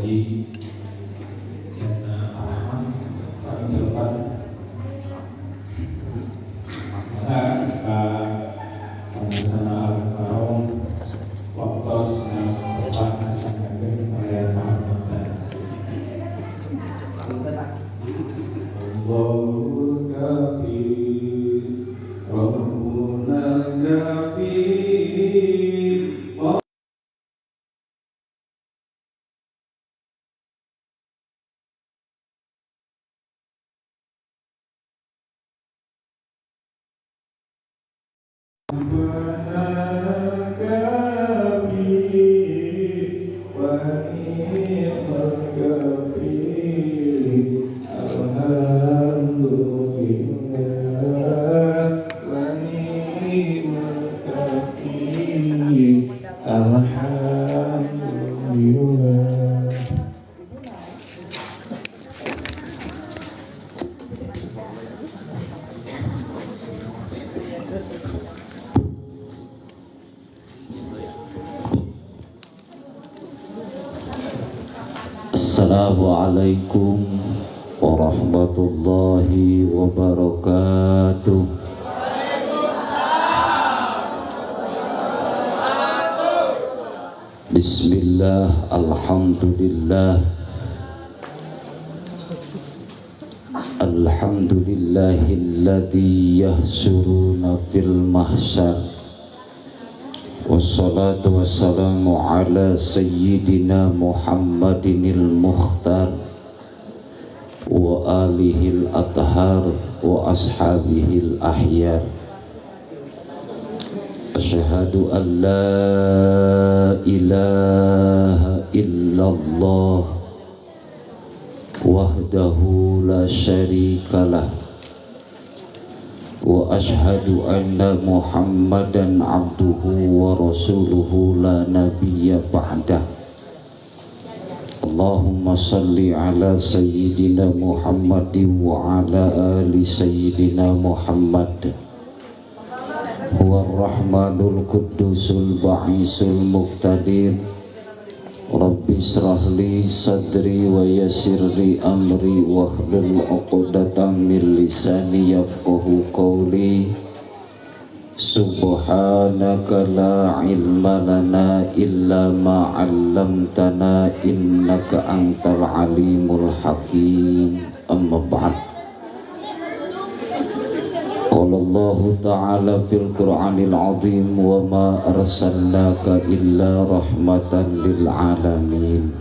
Haji Jana Rahman paling depan maka pengusaha al-karom waktos yang tepat nasangakan oleh Muhammad Allahu kafir Rabbuna kafir Assalamualaikum warahmatullahi wabarakatuh. Bismillah, alhamdulillah, alhamdulillahilladzi yahsuruna fil mahsyar. Wassalatu wassalamu ala sayyidina Muhammadinil mukhtar wa alihil athhar wa ashabihil ahyar. Asyhadu an la ilaha illallah wahdahu la syarikalah wa ashhadu anna Muhammadan abduhu wa rasuluhu la nabiyya ba'dah. Allahumma salli ala sayyidina Muhammadin wa ala ali sayyidina Muhammad. Huwa ar-rahmanul quddusul ba'isul muqtadir. Rabbi shrahli sadri wa yassirli amri wahlul 'uqdatam min lisani yafqahu qawli. Subhanaka la ilma lana illa ma 'allamtana innaka antal alimul hakim. Amma ba'd. Qala Allah ta'ala fil Qur'anil 'azim wa ma arsalnaka illa rahmatan lil alamin.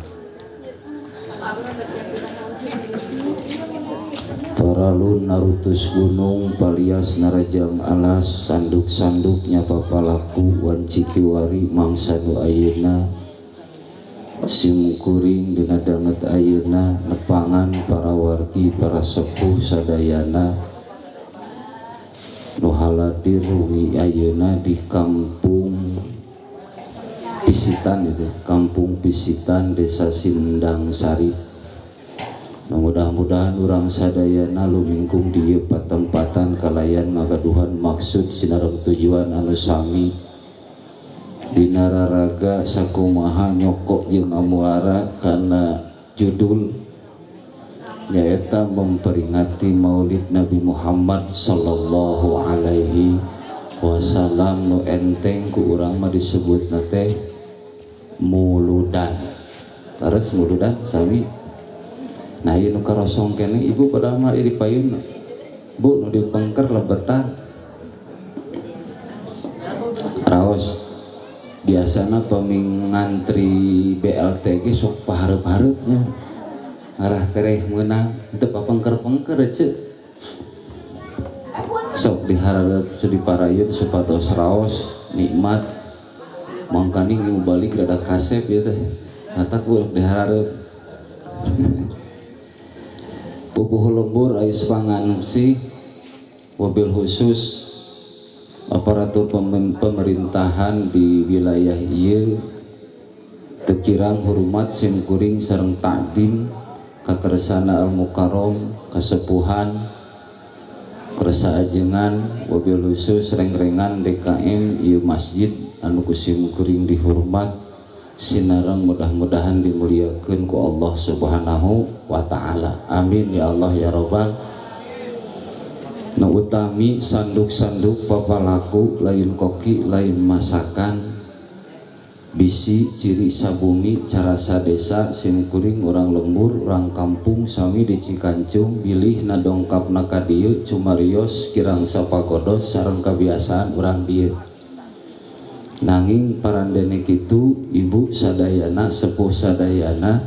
Paralun narutus gunung palias narajang alas sanduk-sanduknya papalaku wancikiwari mangsa nu ayeuna simkuring dina danget ayeuna nepangan para wargi para sepuh sadayana nu haladir rugi ayeuna di kampung Pisitan itu, kampung Pisitan Desa Sindang Sari. Mudah-mudahan urang sadayana lumingkung di patempatan kalayan ngagaduhan maksud sinareng tujuan anu sami dina raraga sakumaha nyokok jeung amuara kana judul nyaeta memperingati Maulid Nabi Muhammad sallallahu alaihi wasallam nu enteng ku urang mah disebutna teh muludan. Terus muludan sami. Nah ieu nu karosong keneh ibu padahal mah di payunna. Bu nu dipengker lebetan. Raos biasana pamingantri BLTG sok pahareup-hareupnya. Ngarah tereh meunang teu papengker-pengker ceuk. Sok dihareup sediparayeun supados raos nikmat. Mangkaning ibu balik rada kasep ieu teh. Eta ku dihareup. Pupuh lembur ais pangansi wabil khusus aparatur pemerintahan di wilayah ieu teu kirang hormat simkuring sareng takdim kakersana al-mukarram kasepuhan kersa ajengan wabil khusus reng-rengan DKM ieu masjid anu kusim kuring dihormat sinareng mudah-mudahan dimuliakeun ku Allah Subhanahu wa taala. Amin ya Allah ya Rabbal. Nu utami sanduk-sanduk papalaku lain koki lain masakan bisi ciri sabumi carasa desa simkuring orang lembur orang kampung sami di Cikancung bilih na dongkapna ka dieu cumarios kirang sapagodos sareng kebiasaan orang dieu. Nanging parandene kitu ibu sadayana sepuh sadayana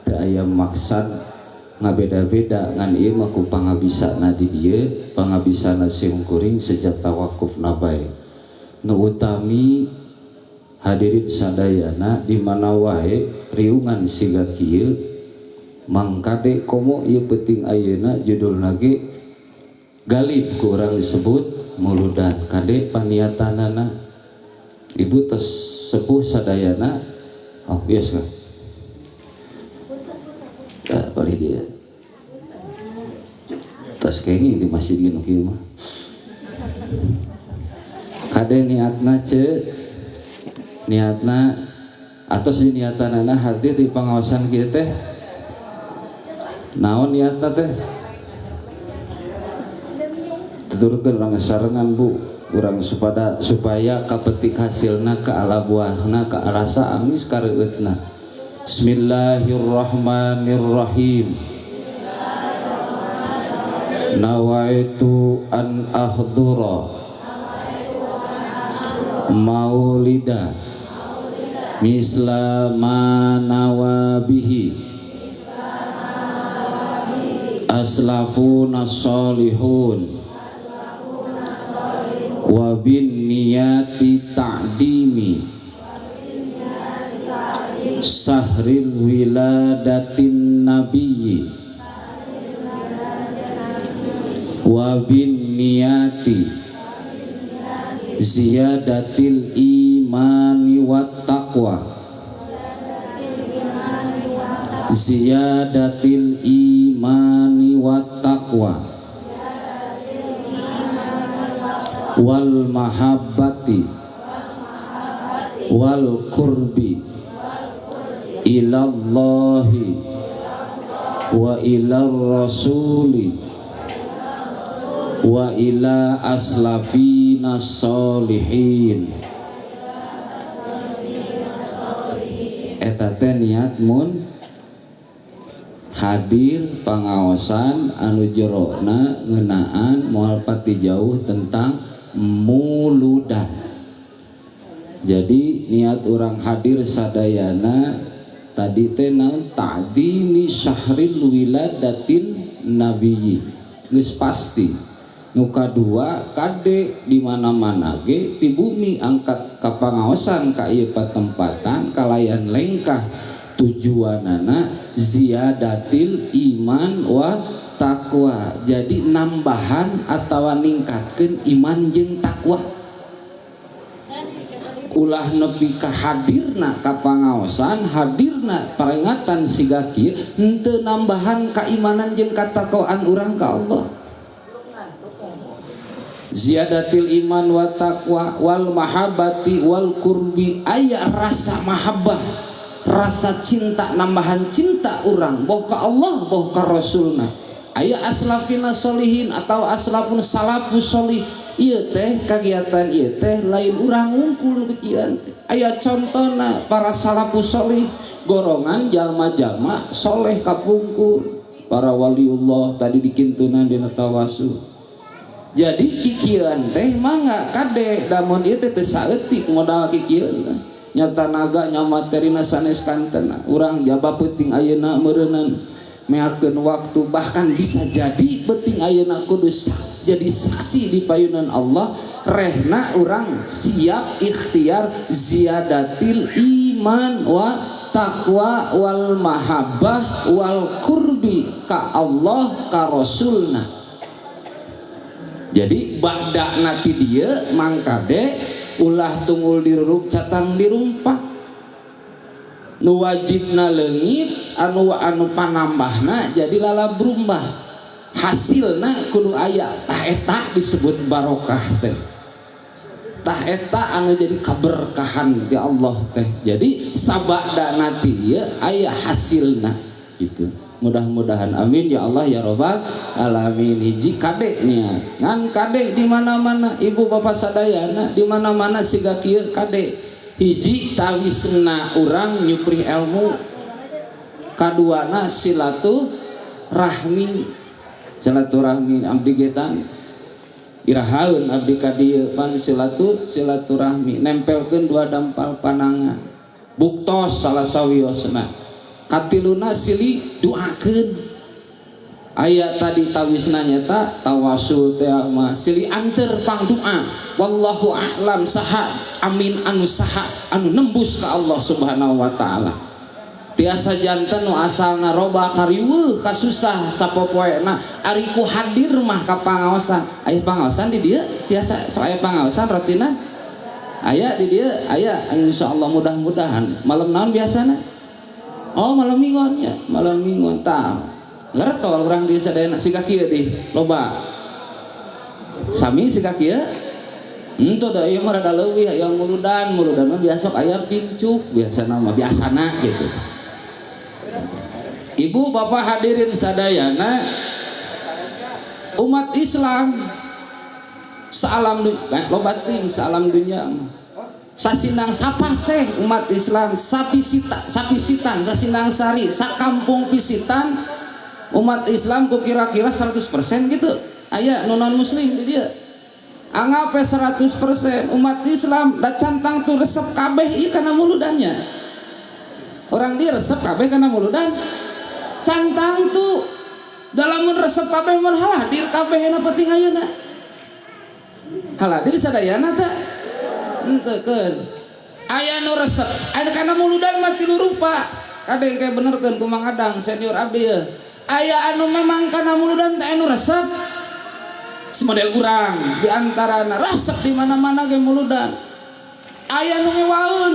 teu aya maksad ngabeda-beda ngan ieu mah ku pangabisana di dieu pangabisana simkuring sejak tawakufna bae. Nu utami hadirin sadayana di mana wae riungan siga kieu mangkade komo ieu penting ayeuna judulna ge galib ku urang disebut muludan kade paniatanana ibu tos sepuh sadayana oh biasa ya balik dia tos kengi di masjid gini kieu mah kade niatna niatna atau si niatanana hadir di pengawasan kita teh naon niatna teh tuturkeun urang sarengan bu urang supaya kapetik hasilna ka ala buahna ka rasa amis kareueutna. Bismillahirrahmanirrahim. Nawaitu an ahdura maulida misla manawabihi aslafuna sholihun wa bin niyati ta'dimi sahril wiladatin nabiyyi wa bin niyati ziyadatil imani wat taqwa ziyadatil imani wat taqwa wal mahabbati wal qurbi ilallahi wa ilar rasuli wa ila aslafina sholihin. Eta teh niat mun hadir pangaosan anu jerona ngeunaan moal pati jauh tentang muludan. Jadi niat orang hadir sadayana tadi teh naon ta'dimi syahril wiladatin nabiyyi geus pasti. Nu kadua kade di mana-mana ge ti bumi angkat ka pangaosan ka ieu patempatan kalayan lengkah tujuanana ziyadatil iman wa taqwa. Jadi nambahan atawa ningkatkeun iman jeung takwa. Ulah nepi ka hadirna ka pangaosan, hadirna peringatan siga kieu henteu nambahan keimanan jeung katakwaan urang ka Allah. Ziyadatil iman wa taqwa wal mahabbati wal qurbi aya rasa mahabbah rasa cinta nambahan cinta urang boh ka Allah boh ka Rasulna aya aslafina sholihin atau aslafun salafus sholih ieu teh kagiatan ieu teh lain urang ngungkul kecian aya contona para salafus sholih gorongan jalma-jalma soleh kapungkur para waliullah tadi dikintunan dina tawasul. Jadi kikieuan teh mangga kade damun ieu teh teu saeutik modal kikieuan nyata naga nya materina sanes kantena urang jaba peuting ayeuna meureunan meakeun waktu bahkan bisa jadi peuting ayeuna kudu jadi saksi di payunan Allah rehna urang siap ikhtiar ziyadatil iman wa taqwa wal mahabbah wal qurbi ka Allah ka Rasulna. Jadi ba'da nati dieu mangkade ulah tunggul diruruk catang dirumpak nu wajibna leungit anu panambahna jadi lala berumbah hasilna kudu aya tah eta disebut barokah teh tah eta anu jadi keberkahan di Allah teh. Jadi sabada nanti ya aya hasilna gitu. Mudah-mudahan amin ya Allah ya Rabbal alamin. Hiji kadeknya ngan kadek di mana-mana ibu bapak sadayana di mana-mana siga kieu kadek. Hiji tawisna urang nyuprih ilmu, kaduana silaturahmi abdi getan irahaun abdi ka dieu pan silaturahmi nempelkeun dua dampal panangan buktos salah sawiosna katiluna silih doakeun aya tadi tawisna nyata tawasul teh mah silih anteur pang doa wallahu a'lam saha amin anu saha anu nembus ka Allah Subhanahu wa taala. Tiasa janten nu asalna roba kariweuh kasusah sapopoena ari ku hadir mah ka pangaosan. Aya pangaosan di dieu tiasa aya pangaosan rotina aya di dieu aya insyaallah mudah-mudahan malam naon biasana oh malam mingguan ya malam mingguan tah ngertol urang di sadayana siga kieu di loba sami siga kieu henteu da ieu mah rada leuwih aya muludan mah biasa aya pincuk biasana mah biasana gitu. Ibu bapak hadirin sadayana umat Islam salam lobating salam dunya sasinang sapaseh umat Islam sapisitan sasinang sari sakampung pisitan umat Islam ku kira-kira 100% gitu aya nu non muslim di dia anggap 100% umat Islam da cantang tuh resep kabeh ieu kana muludannya orang dia resep kabeh kana muludan cantang tuh dalam resep kabeh mun hadir kabeh na penting ayeuna hadir sadayana teh henteu keun aya nu resep aya kana muludan mah tilu rupa kade kayak benerkeun ku Mang Adang senior abdi ya aya anu memang kana muludan teh anu resep semodel urang di antarana resep di mana-mana ge muludan aya nu ngewaeun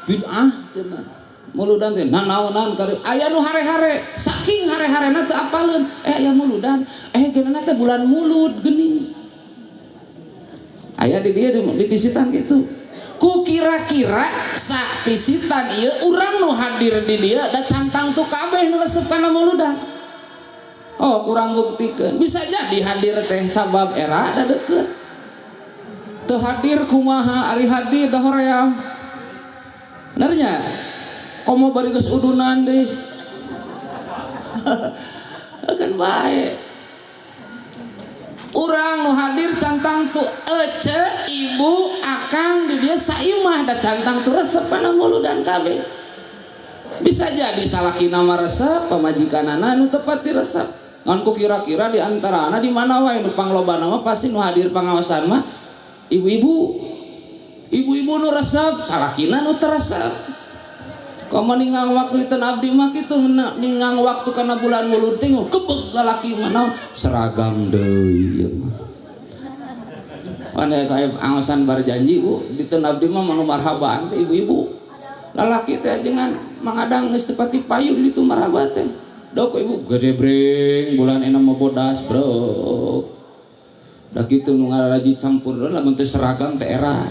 bid'ah cenah muludan teh nanaonan karep aya nu hare-hare saking hare-harena teu apaleun aya muludan geunana teh bulan mulud geuning aya di dieu di pisitan gitu ku kira-kira sak pisitan ieu urang nu hadir di dieu da cantang tu kabeh nu resep kana muludan oh kurang buktikeun bisa jadi hadir teh sabab era da deukeut teu hadir kumaha ari hadir da hoream bener nya komo bari geus udunan deh kan bae urang nu hadir cantang tu ece ibu akang di dia saimah da cantang tu resep kana muludan kabeh bisa jadi salakina mah resep pamajikanana nu tepat di resep ngan ku kira-kira di antarana di mana wae nu panglobana mah pasti nu hadir pangaosan mah ibu-ibu nu resep salakina nu teresep kamu ningang waktu itu abdi mah kitu ningang waktu karena bulan mulud teh kebeg lalaki mana seragam deui ieu mah. Ane kayak angosan barjanji Bu, di teu abdi mah manu marhaban teh ibu-ibu. Lalaki teh jangan mangadang geus teu pati payung ditu marhaban teh. Dok ibu gede breng bulan ena mah bodas, Bro. Da kitu nu ngaraji campur lamun teh seragam teh era.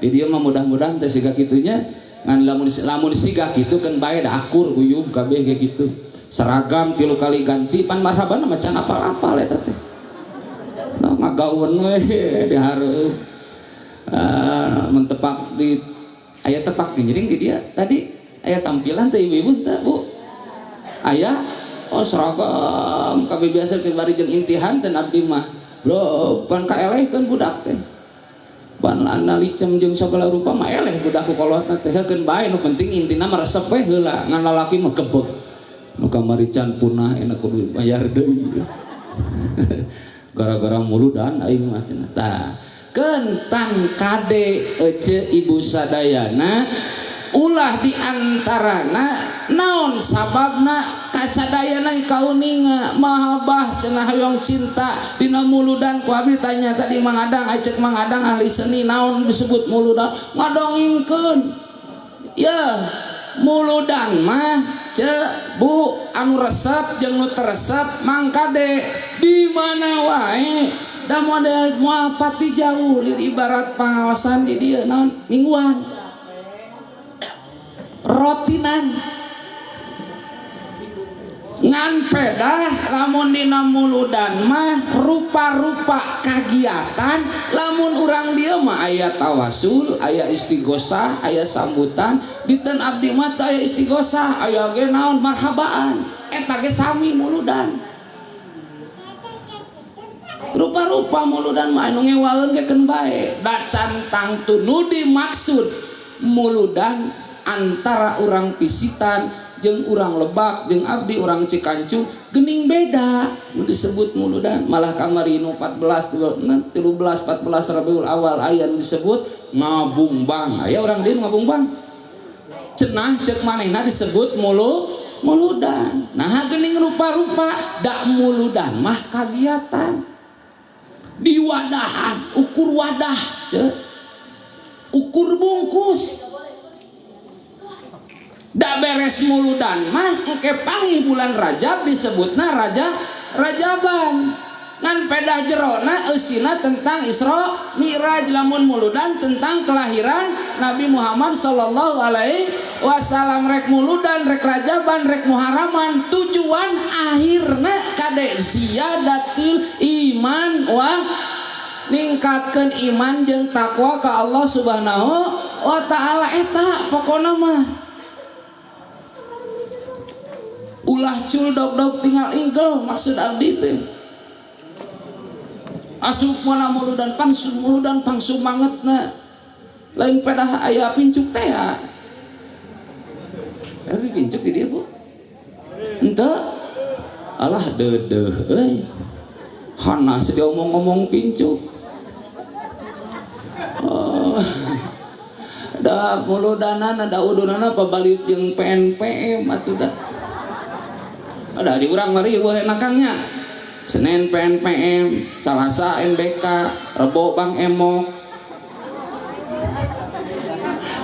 Di dieu mah mudah-mudahan teh siga kitunya ngan lamun siga gitu kan bae da akur uyub kabeh kayak gitu seragam 3 kali ganti pan marhaban mah can apal-apal eta teh no ngagaweun we di hareup mun tepak di aya tepak genjring di dia tadi aya tampilan teh ibu-ibu teh Bu aya oh seragam kabeh biasa teh bari jeung intihan teh abdi mah bro pan kaelehkeun budak teh pan lana licem jeung sagala rupa mah eleh budak ku kolotna teh heukeun bae nu penting intina mah resep we heula ngan lalaki mah gebeg nu kamari can punah enak kudu bayar deui gara-gara muludan aing mah cenah tah kentan kade ece ibu sadayana ulah di antarana naon sababna kasadayana kauninga mahabah cenah hoyong cinta dina muludan ku abdi tanya tadi Mang Adang acek Mang Adang ahli seni naon disebut muludan ngadongingkeun ya muludan mah ce Bu anu resep jeung nu teresep mangkade di mana wae da model moal pati jauh lir ibarat pengawasan di dia naon mingguan rotinan ngan pedah lamun dina muludan mah rupa-rupa kagiatan lamun urang dia mah aya tawasul aya istighosah aya sambutan diteun abdi mah aya istighosah aya ge naon marhabaan eta ge sami muludan rupa-rupa muludan mah anu ngewaleun ge keun bae da cantang tunu dimaksud muludan antara urang pisitan jeung urang Lebak jeung abdi urang Cikancu geuning beda nu disebut muludan malah kamari nu 14 13 14 Rabiul Awal aya nu disebut ngabungbang aya urang dieu ngabungbang cenah ceuk manehna disebut muludan nah geuning rupa-rupa da muludan mah kagiatan di wadahan ukur wadah ceuk ukur bungkus da beres muludan mah engke panggih bulan Rajab disebutna Rajaban ngan pedah jerona eusina tentang Isra Mi'raj lamun muludan tentang kelahiran Nabi Muhammad sallallahu alaihi wasallam rek muludan rek Rajaban rek Muharraman tujuan akhirna kade ziyadatil iman wah ningkatkeun iman jeung takwa ka Allah Subhanahu wa taala eta pokona mah ulah cul dog tinggal inggel maksud abdi teh asup mana muludan pangsum bangetna lain pedah aya pincuk teh ya tapi pincuk di dia bu henteu alah deudeuh euy hanas dia ngomong pincuk da muludanana da udunana pabaliut jeung PNPM atuh da ada di urang mari boleh nakangnya Senin PNPM Salasa MBK Rebo Bang Emok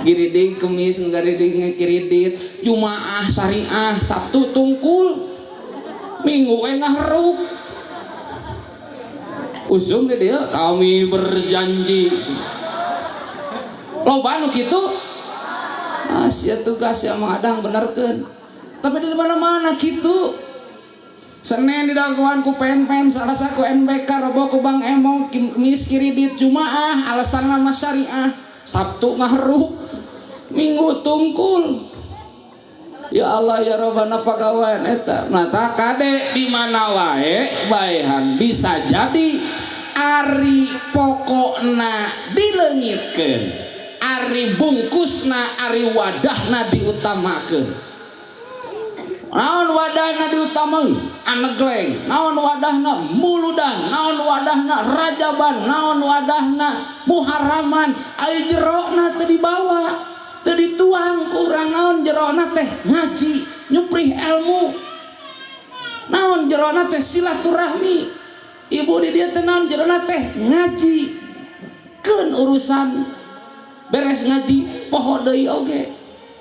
Giriding Kemis ngariding kiridit Jumaah Syariah Sabtu tungkul Minggu ngahruk usum dia kami berjanji loba nu kitu sia tugas yang mengadang benerkeun tapi di mana-mana gitu Senin didaguan ku PNPM Salasa ku NBK Rebo ku Bang Emo Kemis kiridit Jumaah alasan nama syariah Sabtu ngahruk Minggu tungkul ya Allah ya Rabbana pagawean eta nata kade di mana wae baehan bisa jadi ari pokokna dileungitkeun ari bungkusna ari wadahna diutamakeun naon wadahna diutamakeun anegleng naon wadahna muludan naon wadahna Rajaban naon wadahna Muharraman ai jerona teu dibawa teu dituang ku urang naon jerona teh ngaji nyuprih ilmu naon jerona teh silaturahmi ibu di dia teh naon jerona teh ngaji keun urusan beres ngaji poho deui oge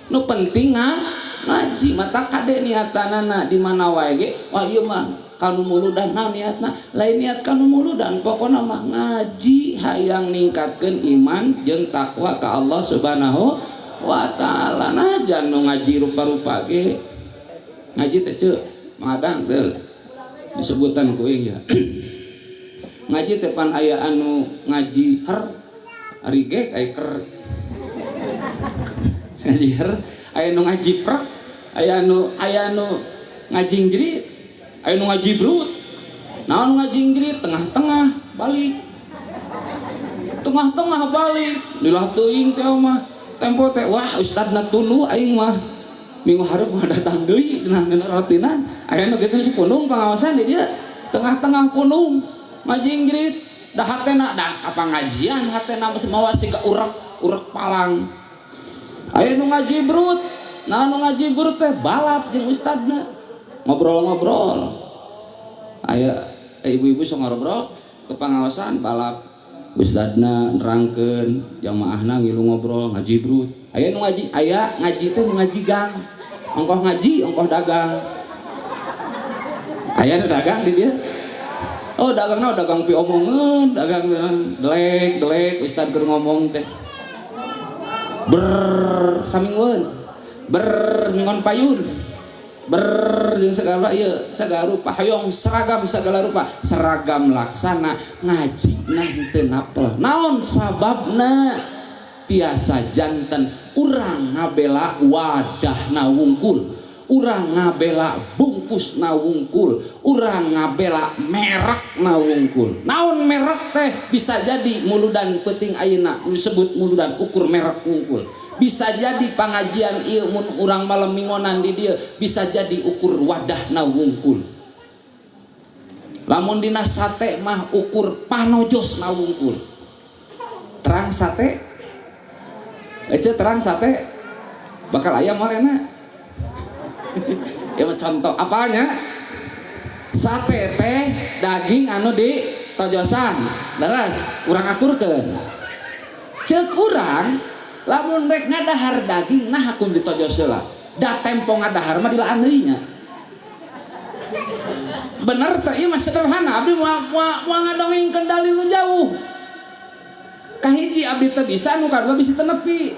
nu penting ngaji mata kade niatanana di mana wae ge wah ieu mah kanu muludan naon niatna lain niat kanu muludan pokona mah ngaji hayang ningkatkeun iman jeung takwa ka Allah Subhanahu wa taala najan nu ngaji rupa-rupa ge ngaji teh ceuk madang teu disebutan ku ya ngaji teh pan aya anu ngaji ari ge ai ker ngaji aya nu ngaji prak aya nu ngaji jrit aya nu ngaji brut naon ngaji jrit tengah-tengah balik tengah-tengah balik dilah teuing teh mah tempo teh wah ustadna tunu aing mah minggu hareup mah datang deui nah rotinan aya nu kitu sepunung pengawasan di dia tengah-tengah punung ngaji jrit da hatena da kapangajian hatena mawa siga urek palang aya nu ngaji brut nah nu ngaji brut teh balap jeung ustadna ngobrol-ngobrol aya ibu-ibu sok ngobrol ke pengawasan balap ustadna nerangkeun jamaahna ngilu ngobrol ngaji brut aya nu ngaji aya ngaji teh nu ngaji gang ongkoh ngaji ongkoh dagang aya nu dagang di dia Oh dagang pi omongan, dagang delek ustad keur ngomong teh. Ber samingweun. Ber ngon payun. Ber jeung segala ieu sagala rupa hoyong seragam segala rupa, seragam laksana ngajina henteu apel. Naon sababna? Tiasa janten urang ngabela wadahna wungkul, urang ngabela bungkusna wungkul, urang ngabela merekna wungkul. Naon merek teh? Bisa jadi muludan penting ayeuna disebut muludan ukur merek wungkul. Bisa jadi pangajian ieu mun urang malam mingonan di dieu bisa jadi ukur wadahna wungkul. Lamun dina sate mah ukur panojosna wungkul. Terang sate terang sate bakal ayam marena. Ya contoh apanya? Sate teh daging anu di tojosan. Leres urang akurkeun. Ceuk urang lamun rek ngadahar daging nah hakum di tojos heula. Da tempo ngadahar mah dilaan deui nya. Bener teh ieu mah sederhana abdi moal ngadongengkeun dalil nu jauh. Kahiji abdi teu bisa nu kadua bisi teu nepi.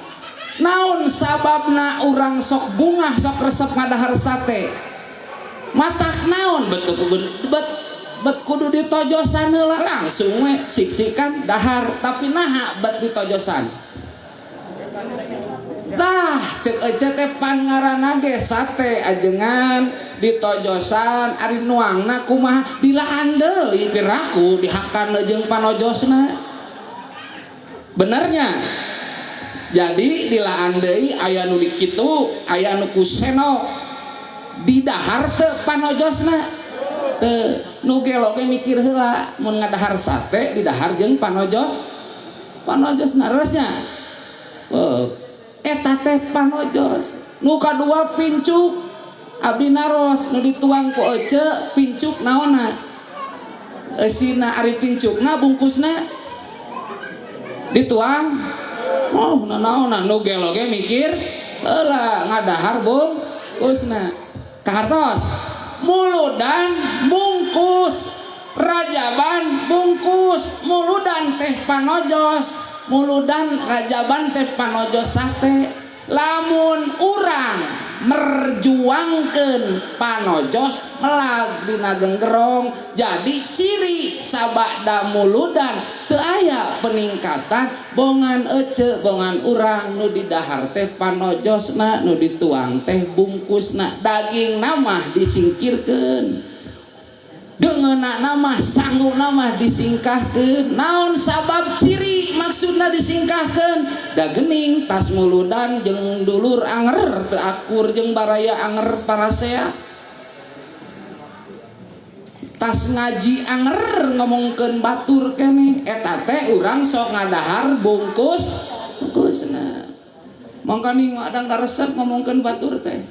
Naon sababna urang sok bungah sok resep ngadahar sate? Matak naon bet kudu ditojosan heula langsung we siksikan dahar tapi naha bet ditojosan. Tah ceuk ece teh pangaranna ge sate ajengan ditojosan ari nuangna kumaha dilaan deui piraku dihakan jeung panojosna. Benernya jadi dilaan deui aya nu dikitu aya nu kuseno didahar teu panojosna teu nu gelo ge mikir heula mun ngadahar sate didahar jeung panojosna resnya eta teh panojos. Nu kadua pincuk abdi naros nu dituang ku ece pincuk naonna eusina ari pincukna bungkusna dituang. Oh naon nu gelo ge mikir heula ngadahar bungkusna kahartos muludan bungkus rajaban bungkus muludan teh panojos muludan rajaban teh panojos sate. Lamun urang merjuangkeun panojos melag dina genggerong jadi ciri sabada muludan teu aya peningkatan bongan ece bongan urang nu didahar teh panojosna nu dituang teh bungkusna daging namah disingkirkeun deungeunna namah sangguna mah disingkahkeun. Naon sabab ciri maksudna disingkahkeun? Da geuning tas muludan jeung dulur anger teu akur jeung baraya anger parasea. Tas ngaji anger ngomongkeun batur keneh eta teh urang sok ngadahar bungkusna. Mangka ning adang daresep ngomongkeun batur teh.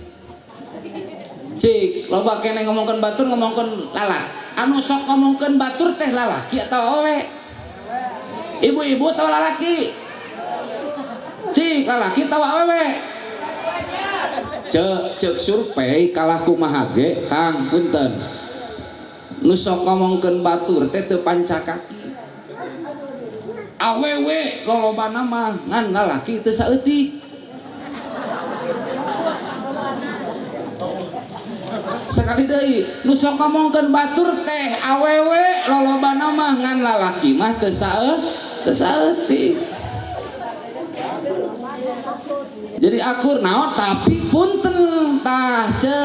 Cik, loba kene ngomongkeun batur ngomongkeun lalaki. Anu sok ngomongkeun batur teh lalaki atawa awewe? Ibu-ibu atawa lalaki? Cik, lalaki atawa awewe? Cek survei kalah kumaha ge, Kang, punten. Nu sok ngomongkeun batur teh teu pancakaki. Awewe lolobana mah ngan lalaki teu saeutik. Sekali deui nu sok ngomongkeun batur teh awewe lolobana mah ngan lalaki mah teu saeutik. Jadi akur naon tapi punten tah ce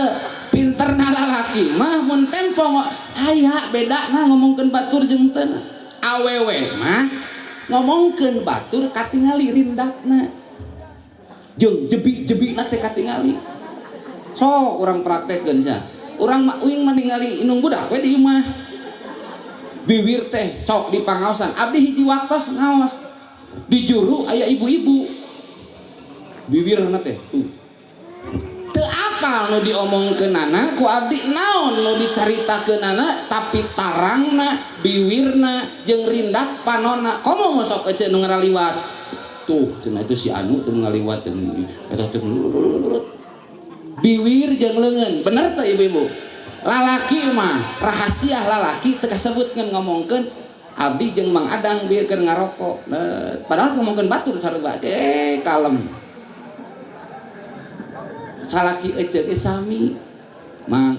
pinterna lalaki mah mun tempo aya bedana ngomongkeun batur jeung teu. Awewe mah ngomongkeun batur katingali rindakna jeung jebi-jebina teh katingali. So urang praktekkeun sia. Urang uing meningali inung budak we di imah. Bibir teh sok dipangaosan. Abdi hiji waktos ngaos. Di juru aya ibu-ibu. Bibirna teh tuh. Teu apal nu diomongkeunana ku abdi naon nu dicaritakeunana tapi tarangna, bibirna jeung rindak panonna. Komo sok ece nu ngaraliwat. Tuh cenah itu si anu teu ngaliwat eta teh biwir jeung leungeun bener teh ibu-ibu lalaki mah rahasia lalaki teu kasebutkeun ngomongkeun abdi jeung Mang Adang bieu keur ngarokok. Padahal ngomongkeun batur sarua kalem. Salaki ece ge sami. Mang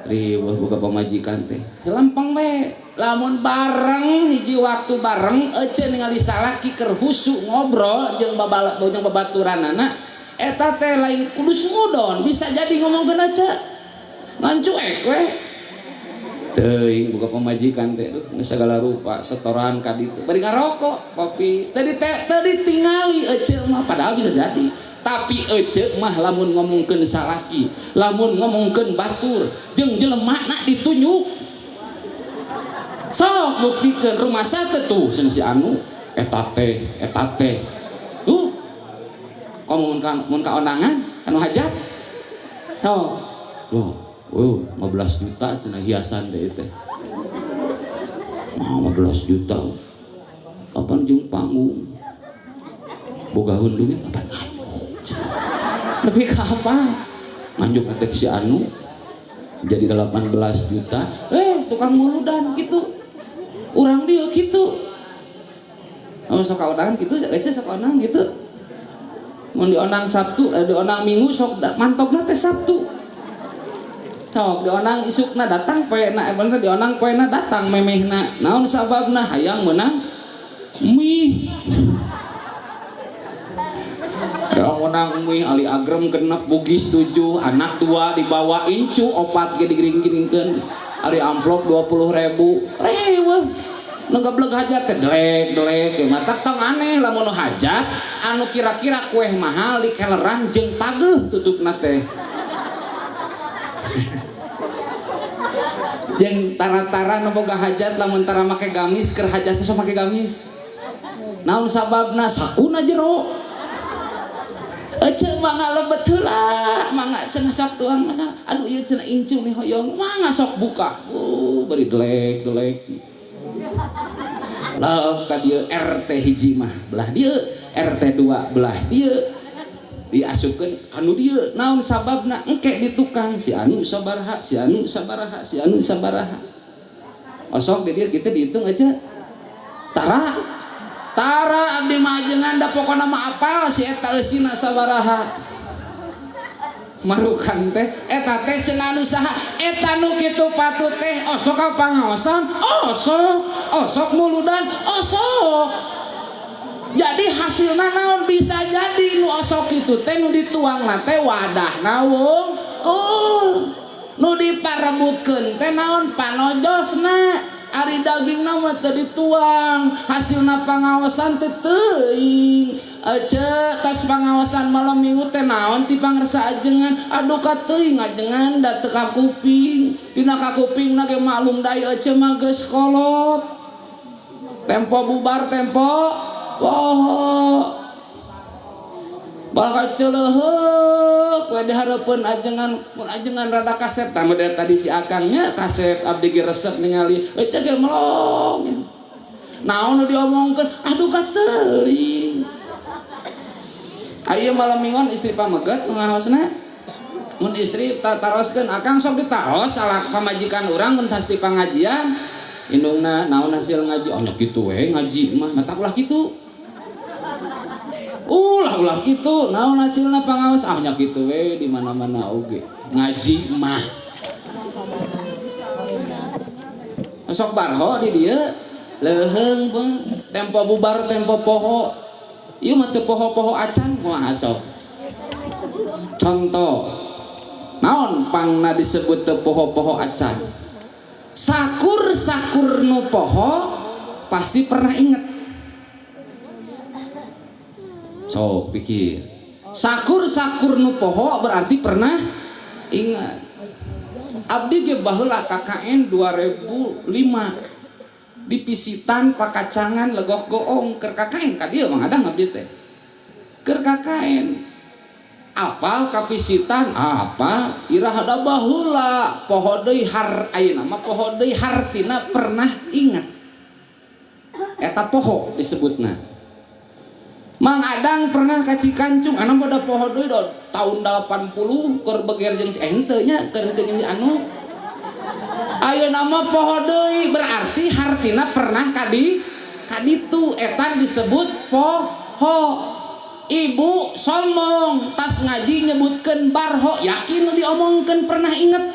riweuh boga pamajikan teh. Lempeng we. Lamun bareng hiji waktu bareng ece ningali salaki keur husu ngobrol jeung babaturanana eta teh lain kudu sudon bisa jadi ngomongkeun aja. Ngan cuek we teuing buka pamajikan teh geus sagala rupa setoran ka ditu bari ngarokok kopi tadi tingali ece mah padahal bisa jadi tapi ece mah lamun ngomongkeun salaki lamun ngomongkeun batur jeung jelemana ditunjuk sok buktikeun rumah sate tuh cenah si anu eta teh tuh komun mun ka onangan anu hajat tuh 15 juta cenah hiasan deh teh. 15 juta. Kapan jeung panggung? Boga hundungnya kapan nganjuk? Lebih ka apa? Nganjuk teh si anu jadi 18 juta. Tukang muludan gitu. Urang dieu kitu. Sok kaonangan kitu, ece sok kaonang gitu. Mun dionang Sabtu, dionang Minggu sok mantokna teh Sabtu. Sok dionang isukna datang poena bener dionang poena datang memehna naon sababna hayang meunang mie hayang meunang mie ali agrem genep bugis 7 anak 2 dibawa incu 4 ge digiring-giringkeun ari amplop 20.000 reweuh nu gebleg hajat teh delek matak tong aneh lamun hajat anu kira-kira kueh mahal di keleran jeung pageuh tutupna teh jeung tara-tara nu boga hajat lamun tara make gamis keur hajat teh sok make gamis naon sababna sakuna jero ece mangga lebet heula mangga cenah Sabtuan masa aduh ieu cenah incu nih hoyong mangga sok buka bari delek leuh ka dieu RT hiji mah belah dieu RT 2 belah dieu diasupkeun anu dieu naon sababna engke di tukang si anu sabaraha osok di dieu kitu dihitung aja tara abdi mah ajengan da pokona mah apal si eta eusina sabaraha marukan teh eta teh cenah nu saha eta nu kitu patut teh osok ka pangaosan osok muludan osok jadi hasilna naon bisa jadi nu osok itu teh nu dituangna teh wadah naung nu diparebutkeun teh naon panojosna ari dagingna mah teu dituang hasilna pangaosan teh teuing ece tos pangaosan malam minggu teh naon ti pangresa ajengan aduh ka teuing ajengan da teu ka kuping dina ka kupingna ge maklum dai ece mah geus kolot tempo bubar tempo poho bakal celeuheuk we dihareupeun ajengan mun ajengan rada kaset tah tadi si akangnya kaset abdi ge resep ningali ece ge melong naon nu diomongkeun aduh ka teuing aya malam minggon istri pameget ngaosna mun istri taroskeun akang sok ditaos salah pamajikan urang mun pasti pangajian indungna naon hasil ngaji nya kitu we ngaji mah mata ulah kitu ulah kitu naon hasilna pangaos nya kitu we di mana-mana oge ngaji mah sok barho di dieu leuheung pun tempo bubar tempo poho ieu mah teu poho-poho acan kumaha sok contoh naon pangna disebut teu poho-poho acan sakur nu poho pasti pernah inget sok pikir sakur nu poho berarti pernah ingat abdi ge baheula KKN 2005 di Pisitan Pakacangan Legok Goong keur KKN ka dieu Mang Adang abdi teh keur KKN apal ka Pisitan apa irah da baheula poho deui ayeuna mah poho deui hartina pernah ingat eta poho disebutna Mang Adang pernah ka Cikancung anu pada poho deui tahun 80 keur beger jeung si henteu nya keur jeung si anu Ayo nama poho deui berarti hartina pernah kaditu etan disebut poho. Ibu sombong tas ngaji nyebutkeun barho, yakin nu diomongkeun pernah inget,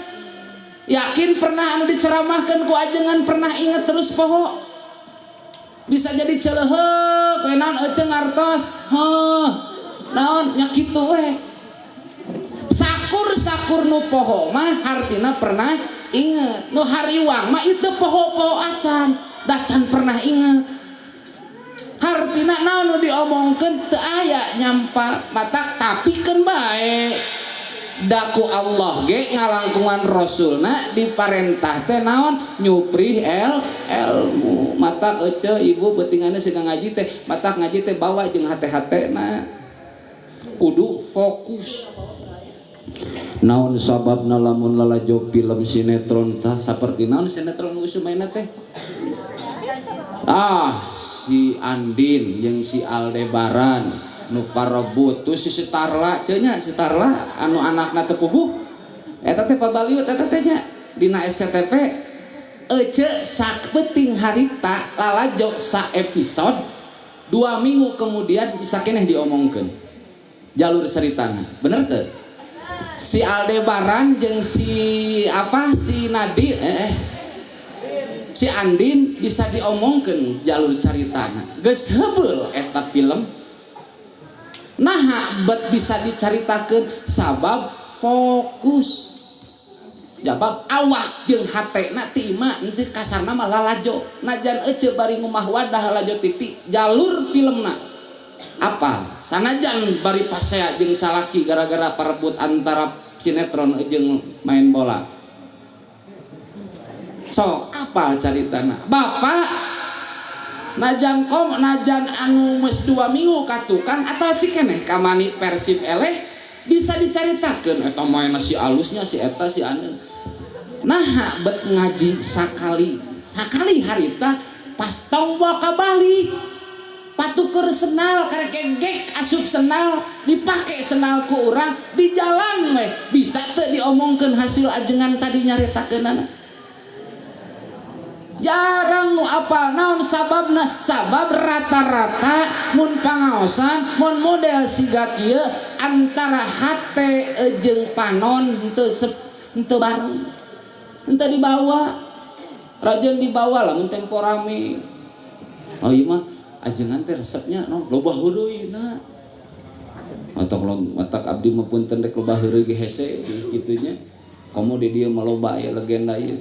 yakin pernah anu diceramahkeun ku ajengan pernah inget terus poho. Bisa jadi celeuheuk we naon eceung ngartos naon nya kitu we. Sakur nu poho mah hartina pernah inget, nu hariwang mah itu poho acan da can pernah inget. Hartina naon nu diomongkeun teu aya nyampa matak tapikeun bae. Daku Allah ge ngalangkungan rasulna diparentah teh naon nyuprih ilmu. Matak ece ibu beutinganna siga ngaji teh matak ngaji teh bawa jeung hate-hatena kudu fokus. Naon sababna lamun lalajo film sinetron tah saperti naon sinetron nu sumaina teh? Si Andin yang si Aldebaran nu parebut tuh si Starla cenah Starla anu anakna teu puguh eta teh pabaliut eta teh nya dina SCTV ece sakeuting harita lalajo sa episode 2 minggu kemudian bisa keneh diomongkeun jalur ceritana bener teu? Si Aldebaran jeung si Nadine si Andin bisa diomongkeun jalur caritana geus heubeul eta film. Nah bet bisa dicaritakeun sabab fokus. Jabab awak jeung hatena ti ima ente kasarna mah lalajo. Najan ece bari ngumah wadah lalajo TV jalur filmna. Apa? Sanajan bari pasea jeung salaki gara-gara parebut antara sinetron jeung main bola. Sok apa caritana bapak najan anu mes 2 minggu katukang atau cikeneh kamani Persib eleh bisa dicaritakeun eta main si alusnya si eta si anu nah bet ngaji sakali harita pas tombo ka Bali patuker senal karek gek asup senal dipake senal ku urang di jalan we bisa teu diomongkeun hasil ajengan tadi nyaritakeunana. Jarang nu apal naon sababna sabab rata-rata mun pangaosan mun model siga kieu antara hate jeung panon henteu bareng henteu dibawa rajin dibawa lah mun tempo rame. Oh ieu mah ajengan teh resepnya no loba heureuyna matak abdi mah punten rek loba heureuy ge hese kitunya komo di dieu mah loba aya legenda ieu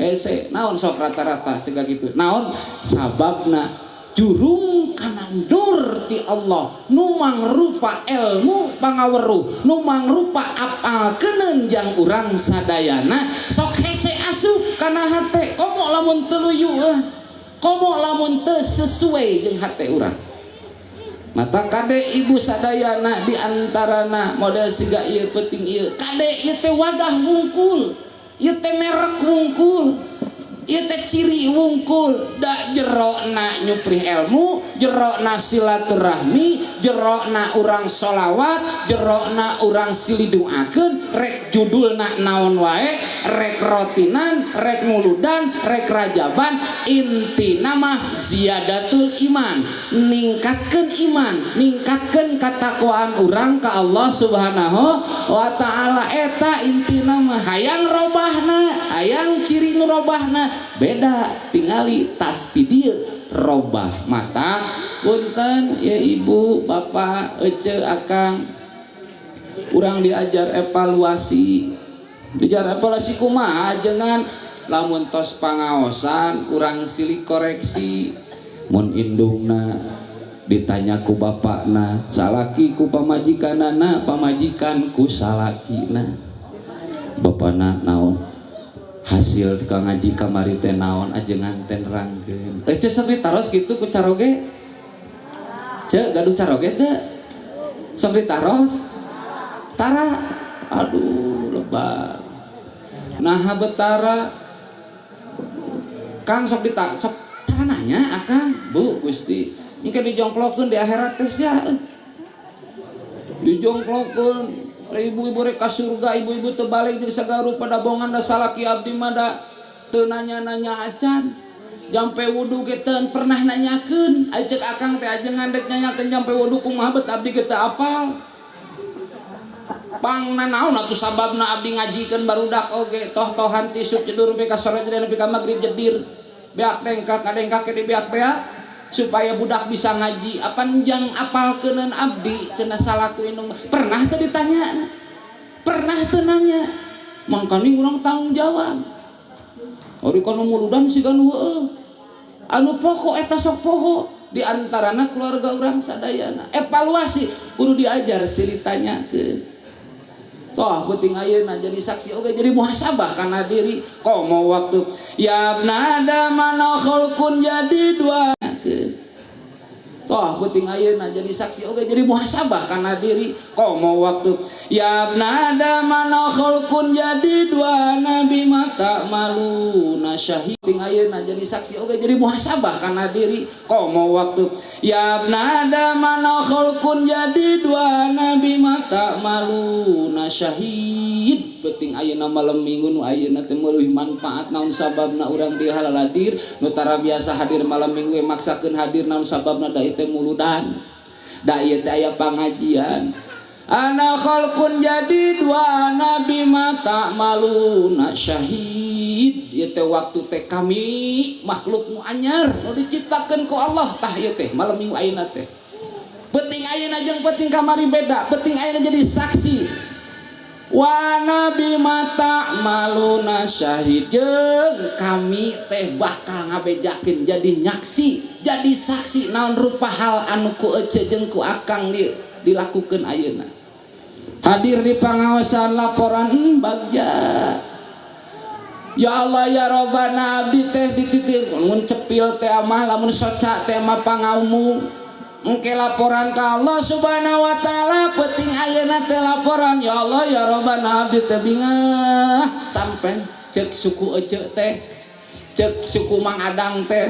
hese naon sok rata-rata sega gitu naon sababna jurung kana nur ti Allah nu mangrupa ilmu pangaweruh nu mangrupa apalkeun jang urang sadayana sok hese asup kana hate komo lamun teu luyu komo lamun teu sesuai jeung hate urang. Mata kade ibu sadayana diantarana model siga ieu penting ieu kade ieu teh wadah wungkul ieu teh merek wungkul ieu teh ciri wungkul da jerona nyuprih ilmu jerona silaturahmi jerona urang sholawat jerona urang siliduakeun rek judulna naon wae rek rotinan rek muludan rek rajaban intina mah ziyadatul iman ningkatkeun katakwaan urang ka Allah subhanahu wa ta'ala eta intina mah hayang robahna hayang ciri nu robahna beda tingali tas ti dieu robah mata punten ya ibu bapak ece akang urang diajar evaluasi kumaha jangan lamun tos pangaosan urang silih koreksi mun indungna ditanya ku bapakna salaki ku pamajikanana pamajikan ku salakina bapana naon hasil tika ngaji kamari teh naon ajengan teh nerangkeun ece sok ditaros kitu ku caroge cek gaduh caroge teh sok ditaros tara aduh lebar nah betara kang sok tara nanya akang bu Gusti engke dijongklokeun di akhirat teh sia dijongklokeun ibu-ibu rek ka surga, ibu-ibu teu balik jadi sagala rupa dabongan da salaki abdi mah da teu nanya-nanya acan. Jampe wudu ge teu pernah nanyakeun, ai ceuk akang teh aja ngandek nanyakeun jampe wudu kumaha bet abdi ge teu apal. Pangna naon atuh sababna abdi ngajikeun barudak oge toh-tohan tisuk cedur be ka sore jadi nepi ka magrib jedir. Beak dengkak kadengkak ke di beak-beak supaya budak bisa ngaji. Apanjang apalkeuneun abdi cenah salaku indung pernah teu ditanya, pernah teu nanya, mangkani urang tanggung jawab. Ori kono muludan sigan heueuh anu pokok eta sok poho di antarana keluarga urang sadayana evaluasi kudu diajar silih tanyakeun. Toh penting ayeuna jadi saksi oge jadi muhasabah kana diri komo waktu ya nada mana khulqun jadi dua. Toh penting ayeuna jadi saksi oge jadi muhasabah kana diri komo waktu ya nada mana khulqun jadi dua nabi mata malu nasyahid. Penting ayeuna jadi saksi oge jadi muhasabah kana diri komo waktu ya nada mana khulqun jadi dua nabi mata malu nasyahid. Penting ayeuna malam minggu nu ayeuna teh meuleuh manfaat naon sababna urang di halal hadir nu tara biasa hadir malam minggu maksakeun hadir naon sababna da teh muludan da ieu teh aya pangajian ana khalqun jadi dua nabi mata maluna syahid. Ieu teh waktu teh kami makhluk nu anyar nu diciptakeun ku Allah tah ieu teh malam minggu ayeuna teh penting ayeuna jeung penting kamari beda. Penting ayeuna jadi saksi wa nabi mata maluna syahid jeung kami teh bakal ngabejakeun jadi nyaksi jadi saksi naon rupa hal anu ku ece jeung ku akang dilakukeun ayeuna. Hadir di pangaosan laporan bagja ya Allah ya Robbana abdi teh dititip mun cepil teh mah lamun soca teh mah pangaumum engke laporan ka Allah subhanahu wa ta'ala. Penting ayeuna teh laporan ya Allah ya Robbana abdi teh bingah sampai cek suku ece teh cek suku Mang Adang teh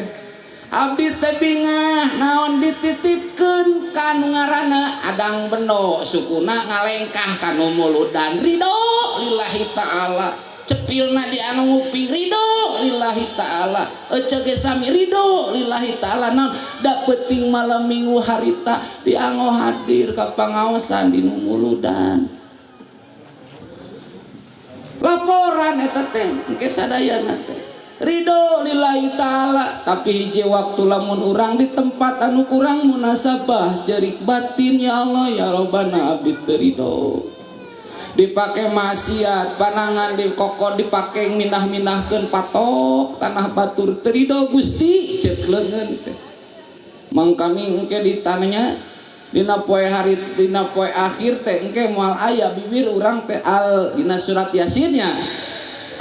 abdi teh bingah naon dititipkeun ka nu ngaranna Adang Bendo sukuna ngalengkah ka nu muludan ridho lillahi ta'ala. Cepilna di anu nguping ridho lillahi ta'ala ece ge sami ridho lillahi ta'ala. Naon da penting malam minggu harita dianggo hadir ka pangaosan di nu muludan laporan eta teh engke sadayana teh ridho lillahi ta'ala. Tapi hiji waktu lamun urang di tempat anu kurang munasabah jerik batin ya Allah ya Robbana abdi teu ridho dipake maksiat panangan di kokon dipake minah-minahkeun patok tanah batur teu ridho Gusti ceuk leungeun teh. Mangkami engke ditanya dina poe hari dina poe akhir teh engke moal aya bibir urang teh al dina surat Yasinnya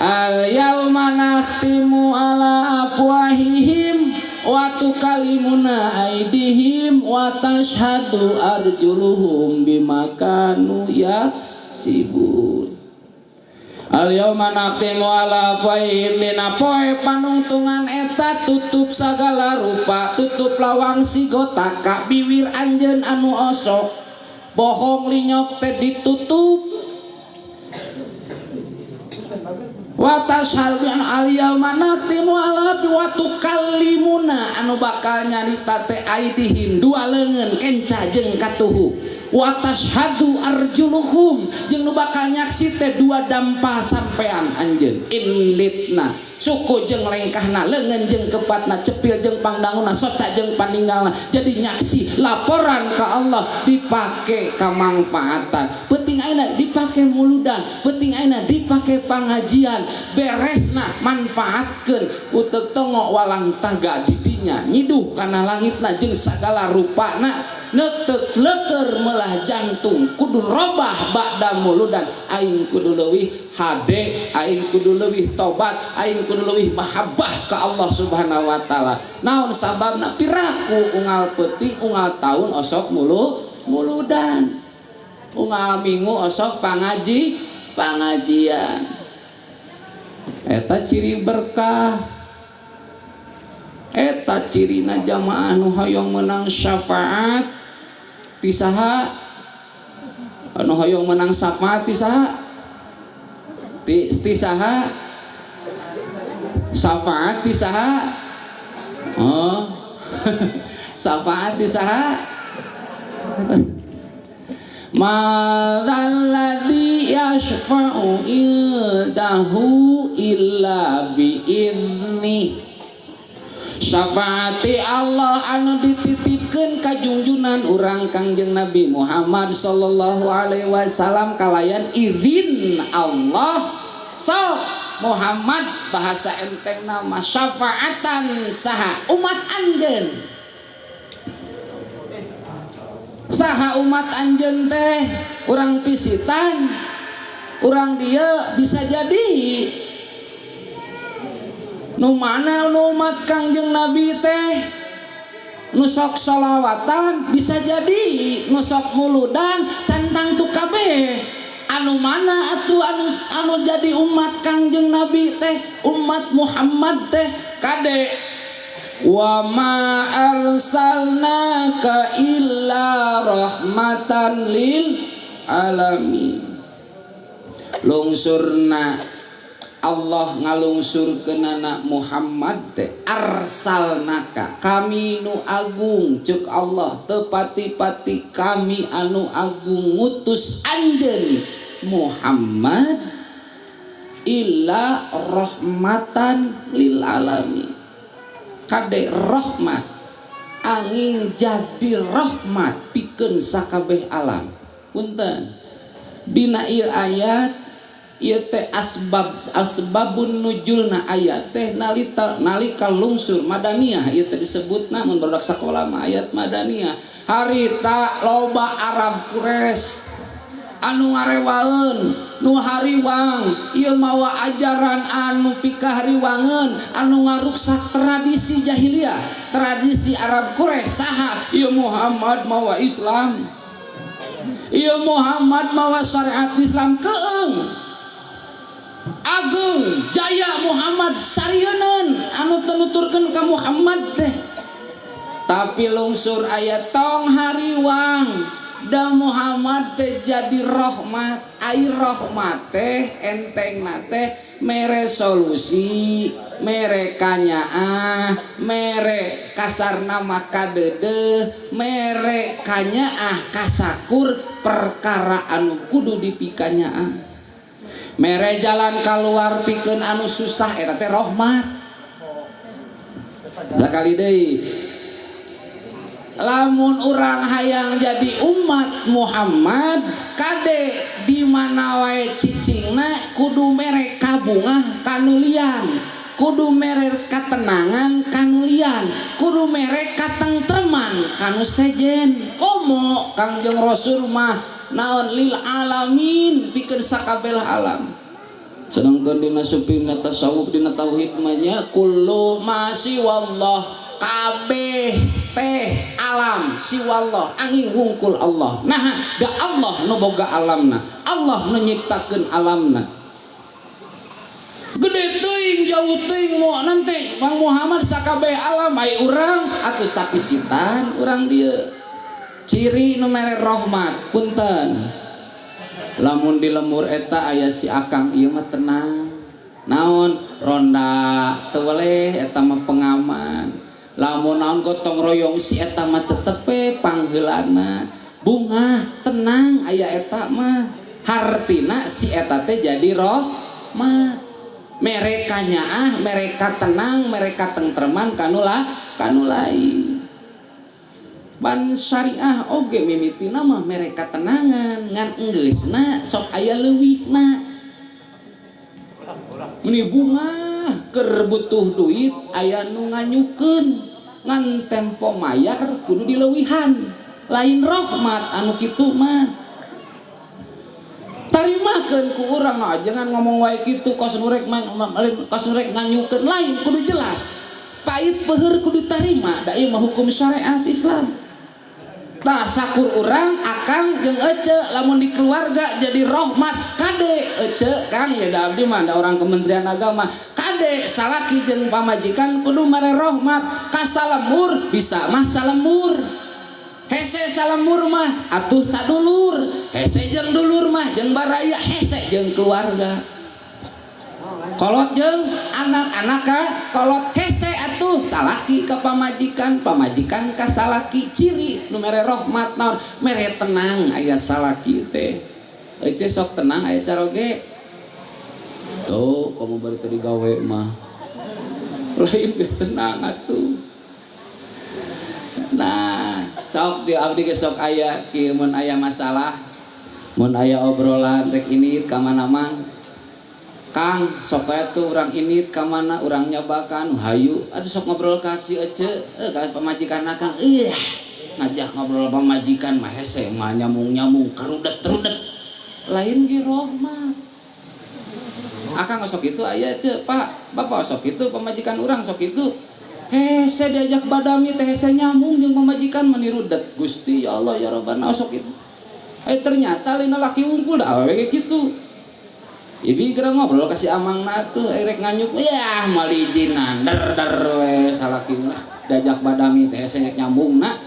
al yauma nakhtimu ala afwahihim wa tukallimuna aydihim wa tashhadu arjuluhum bima kanu yaksibun. Al yauma nakhtimu ala afwahihim dina poe panungtungan eta tutup sagala rupa tutup lawang sigota ka bibir anjeun anu osok bohong linyok teh ditutup wa tashhadu al yauma nakhtimu ala wa tukallimuna anu bakal nyarita teh aidihim dua leungeun kenca jeung katuhu wa tashhadu arjuluhum jeung nu bakal nyaksi teh dua dampa sampean anjeun inlitna suku jeung lengkahna leungeun jeung kepatna cepil jeung pangdangunna soca jeung paninggalna jadi nyaksi laporan ka Allah dipake kamanfaatan. Penting ayeuna dipake muludan penting ayeuna dipake pangajian beresna manfaatkeun uteuk tongo walang taga didinya nyiduh kana langitna jeung sagala rupana neuteuk leuker melah jantung kudu robah ba'da muludan aing kudu leuwih hade aing kudu leuwih tobat aing kudu leuwih mahabbah ka Allah subhanahu wa ta'ala. Naon sababna piraku unggal peuting unggal taun osok muludan unggal minggu osok pangajian eta ciri berkah eta cirina jamaah nu hoyong menang syafaat ti saha anu hoyong menang syafaat ti saha ti saha syafaat ti saha oh syafaat ti saha madzalladzi yashfa'u indahu illa bi'izni syafaati Allah anu dititipkeun ka junjunan urang Kangjeng Nabi Muhammad sallallahu alaihi wasallam kalayan izin Allah sok Muhammad bahasa enteng nama syafaatan saha umat anjeun saha umat anjeun teh urang pisitan urang dia bisa jadi nu mana nu umat Kangjeng Nabi teh nu sok sholawatan bisa jadi nu sok muludan cantang tu kabeh anu mana atuh anu jadi umat Kangjeng Nabi teh umat Muhammad teh kade wa ma arsalnaka illa rahmatan lil alamin lungsurna Allah ngalungsurkeun anak Muhammad teh arsalnaka kami nu agung ceuk Allah tepati-pati kami anu agung ngutus anjeun Muhammad illa rahmatan lil alamin kade rahmat angin jadi rahmat pikeun sakabeh alam punten dina ieu ayat ieu teh asbabun nuzulna ayat teh nalika lungsur madaniyah ieu teh disebutna mun barudak sakola mah ayat madaniyah harita loba Arab Quraisy anu ngarewaeun nu hariwang ieu mawa ajaran anu pikahariwangeun anu ngaruksak tradisi jahiliyah tradisi Arab Quraisy saha ieu Muhammad mawa Islam ieu Muhammad mawa syariat Islam keung agung jaya Muhammad sarieun anu tunuturkeun ka Muhammad teh tapi lungsur ayat tong hariwang da Muhammad teh jadi rahmat ai rahmat teh entengna teh mere solusi mere kanyaah mere kasarna maka dede mere kanyaah kasakur perkara anu kudu dipikanyaah mere jalan keluar pikeun anu susah eta teh rahmat sakali deui lamun urang hayang jadi umat Muhammad kade di mana wae cicingna kudu mere kabungah kanulian kudu mere katenangan kanulian kudu mere katengtreman kanu sejen komo Kangjeng Rasul mah naon lil alamin pikeun sakabeh alam sedangkan dina supina tasawuf dina tauhid mah nya kullu ma siwallah kabeh teh alam siwallah angin hungkul Allah nah da Allah nu boga alamna Allah nu nyiptakeun alamna gede teuing jauh teuing moal nanti Bang Muhammad sakabeh alam ai urang atuh sapisitan urang dieu ciri nu mere rahmat punten lamun di lemur eta aya si akang ieu mah tenang naon ronda teu weleh eta mah pengaman lamun naon gotong royong si eta mah tetepe pangheulana bunga tenang aya eta mah hartina si eta teh jadi rahmat mere kanyaah mere katenang mere katengtreman kanu lain ban syariah oge mimitina mah mere katenangan ngan enggeusna sok aya leuwihna meni bunga keur butuh duit aya nu nganyukeun ngan tempo mayar kudu dileuwihan lain rahmat anu kitu mah tarimakeun ku urang jangan ngomong wae kitu kos nurek nganyukeun lain kudu jelas pait peuheur kudu tarima da ieu mah hukum syariat Islam tah sakur urang akang jeung ece lamun di keluarga jadi rahmat kade ece Kang ya da abdi mah da orang Kementerian Agama kade salaki jeung pamajikan kudu mere rahmat ka salemur bisa mah salemur hese salamur mah atuh sadulur, hese jeung dulur mah jeung baraya, hese jeung keluarga. Kolot jeung anak-anak ka kolot hese atuh salaki ka pamajikan, pamajikan ka salaki. Ciri nu mere rahmat naon? Mere tenang aya salaki teh. Ece sok tenang aya caroge. Tuh, kamu bari tadi gawe mah. Lain ge tenang atuh. Nah, cok di abdi ge sok aya kieu mun aya masalah, mun aya obrolan rek ini ka mana-mana. Kang, sok aya tuh urang init ka mana urang nyobakan hayu atuh sok ngobrol ka si ece ka pamajikanna Kang. Ngajak ngobrol pamajikan mah hese mah nyamung-nyamung karudet-rudet. Lain ge rahmat. Akang sok itu aya ce Pak, Bapak sok itu pamajikan urang sok itu. Hese diajak badami teh hese nyamung jeung pamajikan menirudet. Gusti ya Allah ya Rabbana sok itu. Ternyata lina laki unggul da awewe kitu. Ibi kira ngobrol kasih amang natuh erek nganyuk ya malijinan dar we salaki mah diajak badami teh senyek nyambung na.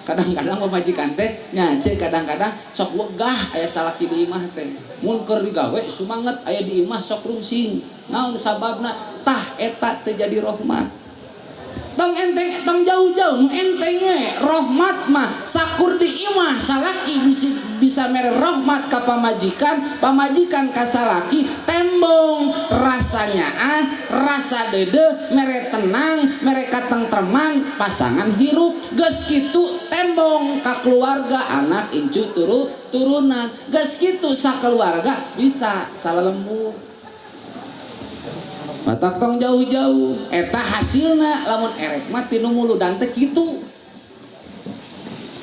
Kadang-kadang pamajikan teh nyace kadang-kadang sok wegah aya salaki di imah teh mun keur digawe sumanget aya di imah sok rungsing naon sababna tah eta teu jadi rahmat. Tong enteng tong jauh-jauh enteng we rahmat mah sakur di imah salaki bisa mere rahmat ka pamajikan, pamajikan ka salaki tembong rasanya rasa dede mere tenang mere katentreman pasangan hirup geus kitu tembong ka keluarga anak incu turunan geus kitu sakeluarga bisa salalembur. Matak tong jauh-jauh eta hasilna lamun erek mah tinu muludan teh kitu.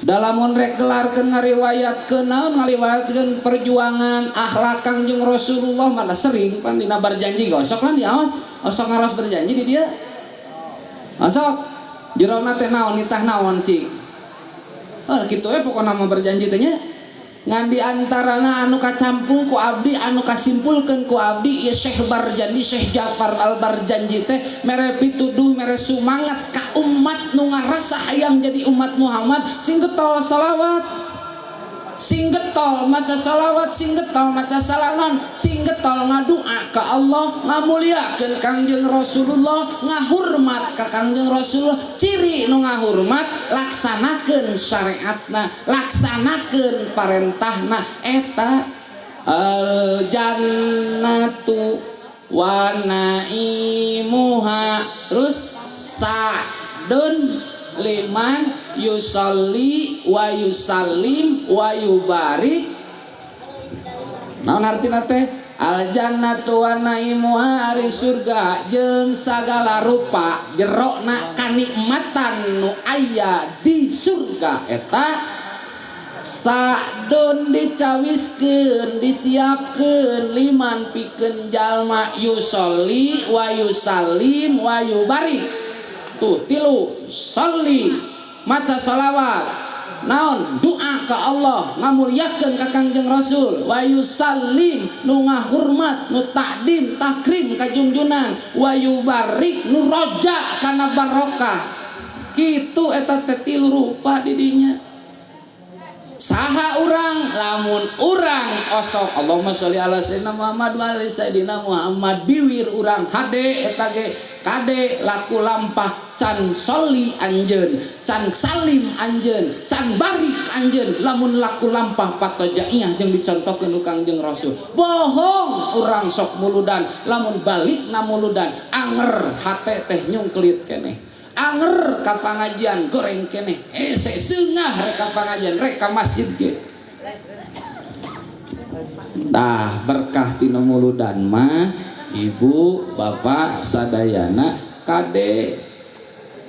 Dalamun rek gelarkeun ngariwayatkeun naon ngariwayatkeun perjuangan akhlak Kangjeng Rasulullah mana sering pan dina berjanji gosok lan diaos osok ngaros berjanji di dia. Osok jerona teh naon nitah naon cik. Kitu we pokona mah berjanji teh nya. Ngan di antarana anu kacampung ku abdi anu kasimpulkeun ku abdi ieu Syekh Barjanji Syekh Ja'far Al Barjanji teh mere pituduh mere sumangat ka umat nu ngarasa hayang jadi umat Muhammad sing getol salawat sing getol maca salawat sing getol maca salaman sing getol ngadua ka Allah ngamuliakeun Kangjeng Rasulullah ngahurmat ka Kangjeng Rasulullah. Ciri nu ngahurmat laksanakeun syariatna laksanakeun parentahna eta al jannatu wa naimuha terus sa'dun liman yusalli wa yusallim wa yubarik. Naon artina teh? Al jannatu wa naimuha ari surga jeung sagala rupa jerona kanikmatan nu aya di surga eta sa'dun dicawiskeun disiapkeun liman pikeun jalma yusolli wa yusallim wa yubarik. Tuh tilu sholli maca salawat naon doa ka Allah ngamuliakeun ka Kangjeng Rasul wa yusallim nu ngahurmat nu takdim takrim ka junjunan wa yubarik nu roja kana barokah kitu eta teh tilu rupa di dinya. Saha urang lamun urang osok Allahumma sholli ala sayyidina Muhammad wa ala sayyidina Muhammad biwir urang hade eta ge kade laku lampah can sholli anjeun can salim anjeun can barik anjeun lamun laku lampah patojaiyah jeung dicontohkeun ku Kangjeng Rasul bohong urang sok muludan lamun balik na muludan anger hate teh nyungklit keneh anger ka pangajian goreng keneh hese seungah rek ka pangajian rek ka masjid ge. Tah berkah tina muludan mah ibu bapak sadayana kade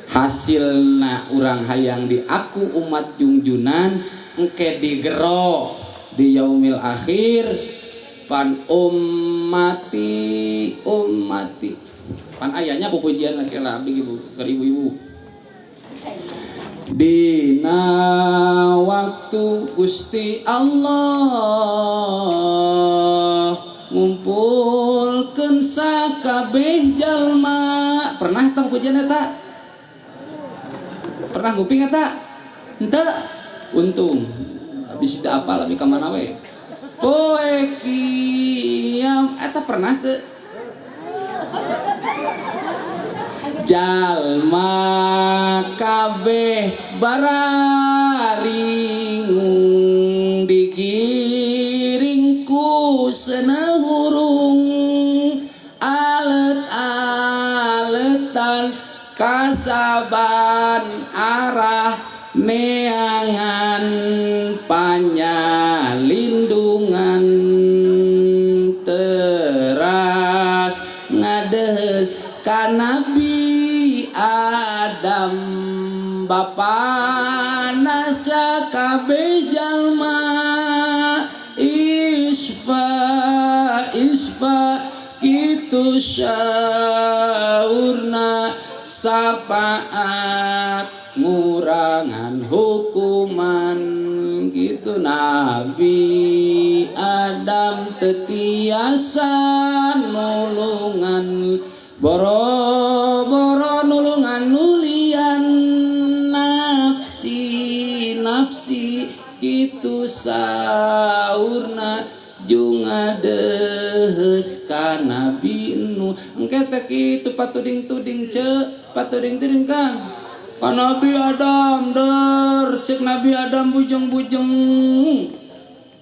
hasilna urang hayang diaku umat junjunan engke digero di yaumil akhir pan ummati pan ayahnya pupujian laki laki ibu ke ibu-ibu dina waktu Gusti Allah ngumpulkeun sakabeh jalma. Pernah eta pujian eta? Pernah nguping eta? Henteu untung habis itu apa lebih ka mana we poe kiam eta pernah teu jalma kabeh bararingung digiring ku senehurung alet-aletan kasaban arah neangan panyalindungan teras ngadehes ka Nabi Adam bapana ka kabeh jalma isfa kitu syaurna syafaat ngurangan hukuman gitu Nabi Adam tetiasa nulungan boro-boro nulungan nulian nafsi gitu saurna junga dehes ka Nabi Nuh engke teh kitu patuding-tuding cek patuding-tuding Kang ka Nabi Adam der cek Nabi Adam bujeng-bujeng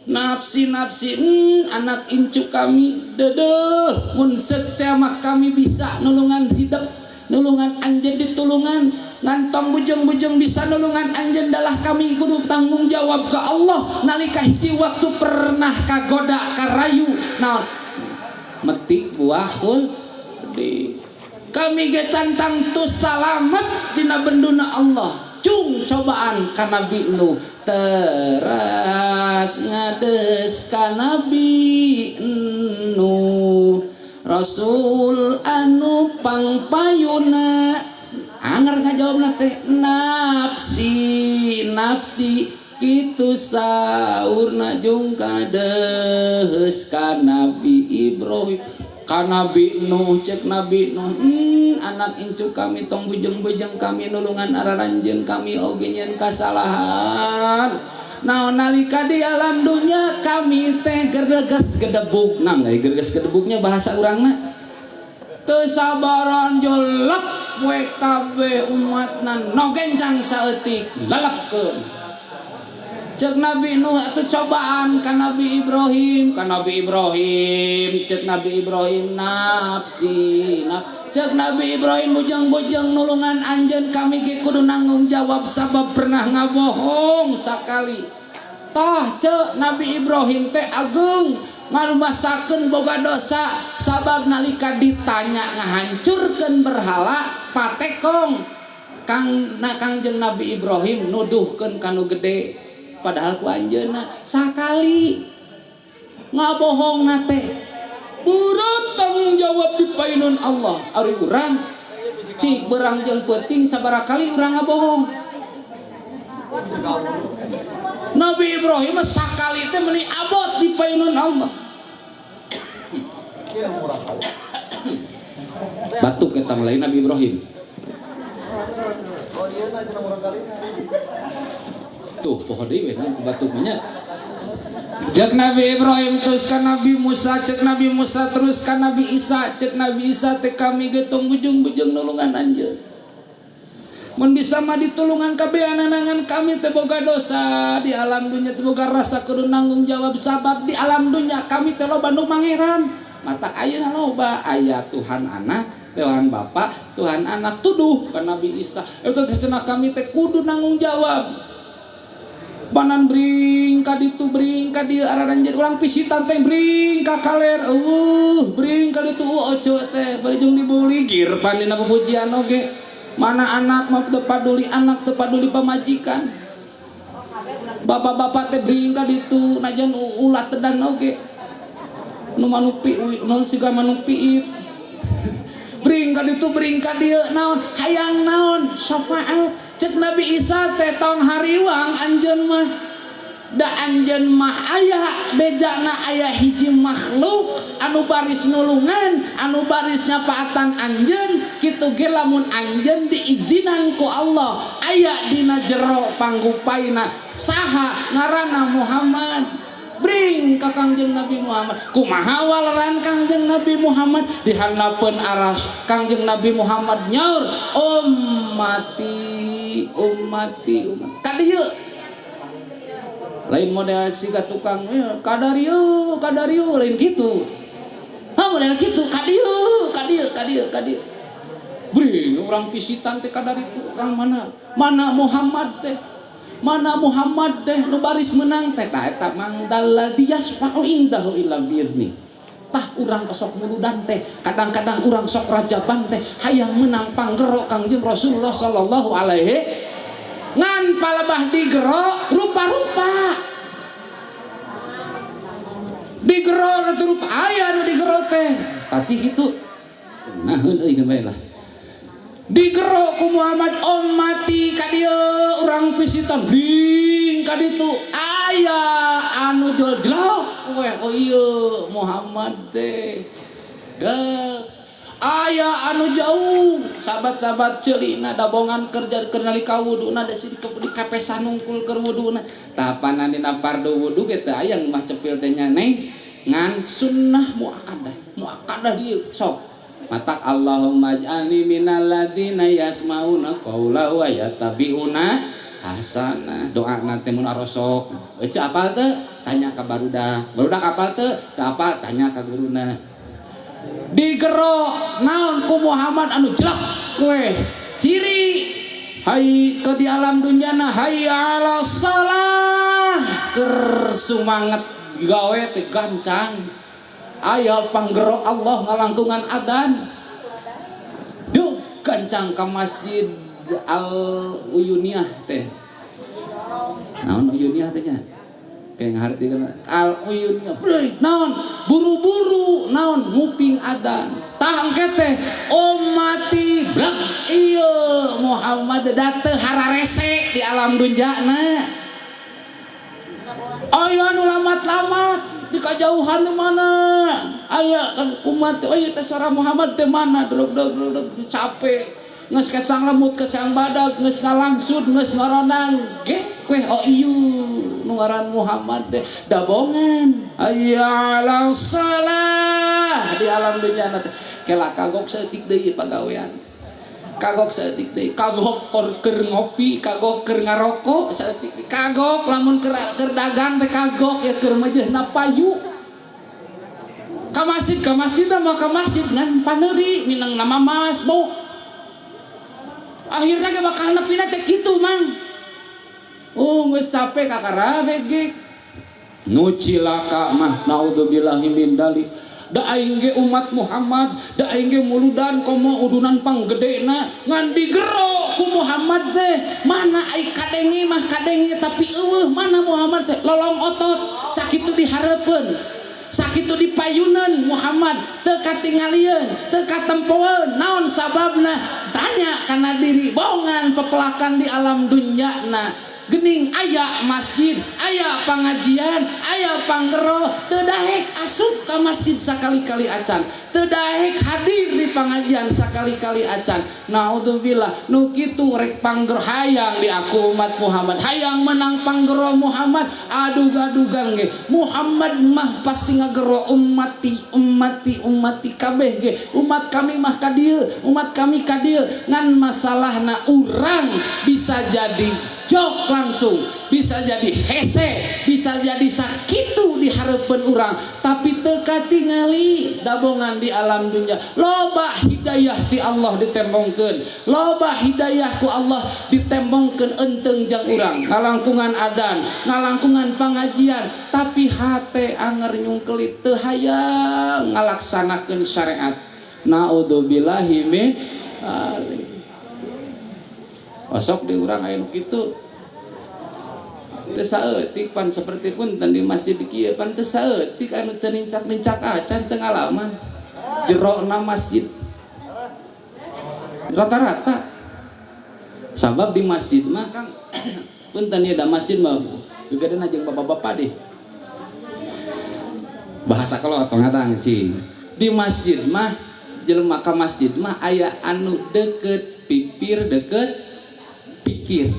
nafsi anak incu kami dedeh mun setia mah kami bisa nulungan hidup nulungan anjeun ditulungan ngantong bujeng-bujeng bisa nulungan anjeun dalah kami kudu tanggung jawab ke Allah nalika hiji waktu pernah kagoda karayu naon metik buah kul kami ge cantang tu salamet dina benduna Allah cung cobaan ka Nabi Nuh teras ngades ka Nabi Nuh Rasul anu pangpayuna anger ngajawabna teh nafsi kitu saurna jeung kadehes ka Nabi Ibrahim ka Nabi Nuh cek Nabi Nuh anak incu kami tong bujeng-bujeng kami nulungan araranjeun kami oge nyeun kasalahan naon nalika di alam dunya kami teh gerges gedebuk naon deui gerges gedebuknya bahasa urangna teu sabaran jolep we kabeh umatna nogencang saeutik lelepkeun cek Nabi Nuh atuh cobaan ka Nabi Ibrahim cek Nabi Ibrahim nafsi cek Nabi Ibrahim bujeng-bujeng nulungan anjeun kami ge kudu nanggung jawab sabab pernah ngabohong sakali tah cek Nabi Ibrahim teh agung ngarumasakeun boga dosa sabab nalika ditanya ngahancurkeun berhala patekong Kangjeng Nabi Ibrahim nuduhkeun kanu gede padahal ku anjeunna sakali ngabohong teh berat tanggung jawab di painun Allah ari urang cik berang jeung peuting sabaraha kali urang ngabohong Nabi Ibrahim sakali teh meuli abot di painun Allah batuk eta lain Nabi Ibrahim tuh pohon deui we batuk nya cek Nabi Ibrahim terus ka Nabi Musa cek Nabi Musa terus ka Nabi Isa cek Nabi Isa teh kami ge tong bujung-bujung nulungan anjeun mun bisa mah ditulungan kabeh anangan kami teh boga dosa di alam dunya teh boga rasa kudu nanggung jawab sabab di alam dunya kami teh loba nu mangeran mata ayeuna loba aya Tuhan anak Tuhan Bapa Tuhan anak tuduh ka Nabi Isa eta teh cenah kami teh kudu nanggung jawab panan bring ka ditu bring ka dieu araranjeun urang pisitan teh bring ka kaler bring ka ditu oco teh bari jeung dibuli girpan dina pujian oge mana anak mah teu paduli anak teu paduli pamajikan bapak-bapak teh bring ka ditu najan ulah tedan oge nu manupi nu siga manupi bring ka ditu bring ka dieu naon hayang naon syafaat cek Nabi Isa teh tong hariwang anjeun mah da anjeun mah aya bejana aya hiji makhluk anu baris nulungan anu baris nyafaatan anjeun kitu ge lamun anjeun diizinan ku Allah aya dina jero panggupaina saha ngaranna Muhammad. Bring ka Kangjeng Nabi Muhammad. Kumaha waleran Kangjeng Nabi Muhammad di handapun aras Kangjeng Nabi Muhammad nyaur ummati ummati ummati. Kadieu lain model siga tukang kadarieu lain gitu. Model gitu kadieu. Bring orang pisitan teh kadari itu orang mana Muhammad teh nu baris menang teh eta mangdalla diyasfa'u indahu ila birni. Tah urang sok muludan teh kadang-kadang urang sok rajaban teh hayang menang panggero Kangjeng Rasulullah sallallahu alaihi ngan palebah digero rupa-rupa. Digero rupa aya nu digero teh. Tapi gitu naheun euy geus lah. Digero ku Muhammad ummati ka dieu urang pisitan bing ka ditu aya anu joljlok we oh ieu Muhammad teh dah aya anu jauh sahabat-sahabat ceulina dabongan kerja keur nalika wuduna da sidik di kapesan nungkul keur wuduna tapanan dina fardu wudu ge teu aya mah cepil teh nya neng ngan sunnah muakkadah dieu sok matak Allahumma ij'alni minal ladzina yasmauna qaula wa yattabi'una hasana. Doa nanti mun arosok eueuh apal teu tanya ka barudak apal teu apal tanya ka guruna. Digero naon ku Muhammad anu jelek we ciri hai ke di alam dunyana hayya 'alas shalah keur sumanget gawe teh gancang. Aya panggero Allah ngalangkungan adan duh gancang ka masjid Al Uyuniyah teh naon Uyuniyah teh nya kayak ngarti kana Al Uyuniyah naon buru-buru naon nguping adan tah engke teh ummati brak ieu Muhammad da teu hararese di alam dunjana aya nu lamat-lamat di kajauhan di mana aya kan umat aya teh sora Muhammad teh mana drog capek geus kesang lemut kesang badag geus ngalangsud geus ngaronang ge weh oh ieu nu ngaran Muhammad teh dabongan hayya 'alas shalah di alam dunya teh kela kagok saeutik deui pagawean kagok saeutik deui kagok keur ngopi kagok keur ngarokok saeutik kagok lamun keur dagang teh kagok ya keur majeunna payu ka masjid mah ka masjid ngan paneuri minang nama mas bau akhirna ge bakal nepina teh kitu mang geus capek kakarabe ge nu cilaka mah naudzubillahi min dzalik da aing ge umat Muhammad da aing ge muludan komo udunan panggedena ngan digero ku Muhammad teh mana ai kadenge mah kadenge tapi eueuh mana Muhammad teh lolong otot sakitu dihareupeun sakitu dipayunan Muhammad teu katingalieun teu katempoeun naon sababna tanya kana diri bohongan pepelakan di alam dunyana gening aya masjid aya pangajian aya panggero teu daek asup ka masjid sakali-kali acan teu daek hadir di pangajian sakali-kali acan naudzubillah nu kitu rek panggero hayang di aku umat Muhammad hayang menang panggero Muhammad adug-adugan ge Muhammad mah pasti ngagero ummati kabeh ge umat kami mah ka dieu umat kami ka dieu ngan masalahna urang bisa jadi jok langsung bisa jadi hese bisa jadi sakitu di hareupeun urang tapi teu katingali dabongan di alam dunya loba hidayah ti Allah ditembongkeun loba hidayah ku Allah ditembongkeun enteung jang urang ngalangkungan adan ngalangkungan pangajian tapi hate anger nyungkelit teu hayang ngalaksanakeun syariat naudzubillahi min osok di urang aya nu kitu teu saeutik pan saperti punten di masjid kieu pan teu saeutik anu teu nincak-nincak acan teu ngalaman jerona masjid rata-rata sabab di masjid mah Kang punten ieu da masjid mah gegadena jeung bapak-bapak deh bahasa kalau atong ngadang sih di masjid mah jelema ka masjid mah aya anu deket pipir deket pikir.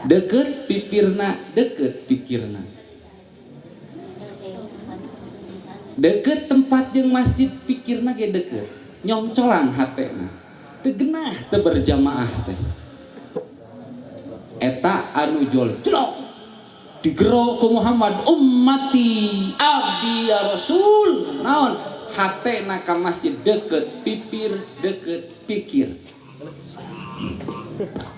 Deket pipirna, deket pikirna. Deket tempat jeung masjid pikirna ge deket. Nyongcolang hatena. Teu genah teu berjamaah teh. Eta anu jolclok digero ku Muhammad ummati abdi ya Rasul. Naon? Hatena ka masjid deket pipir, deket pikir.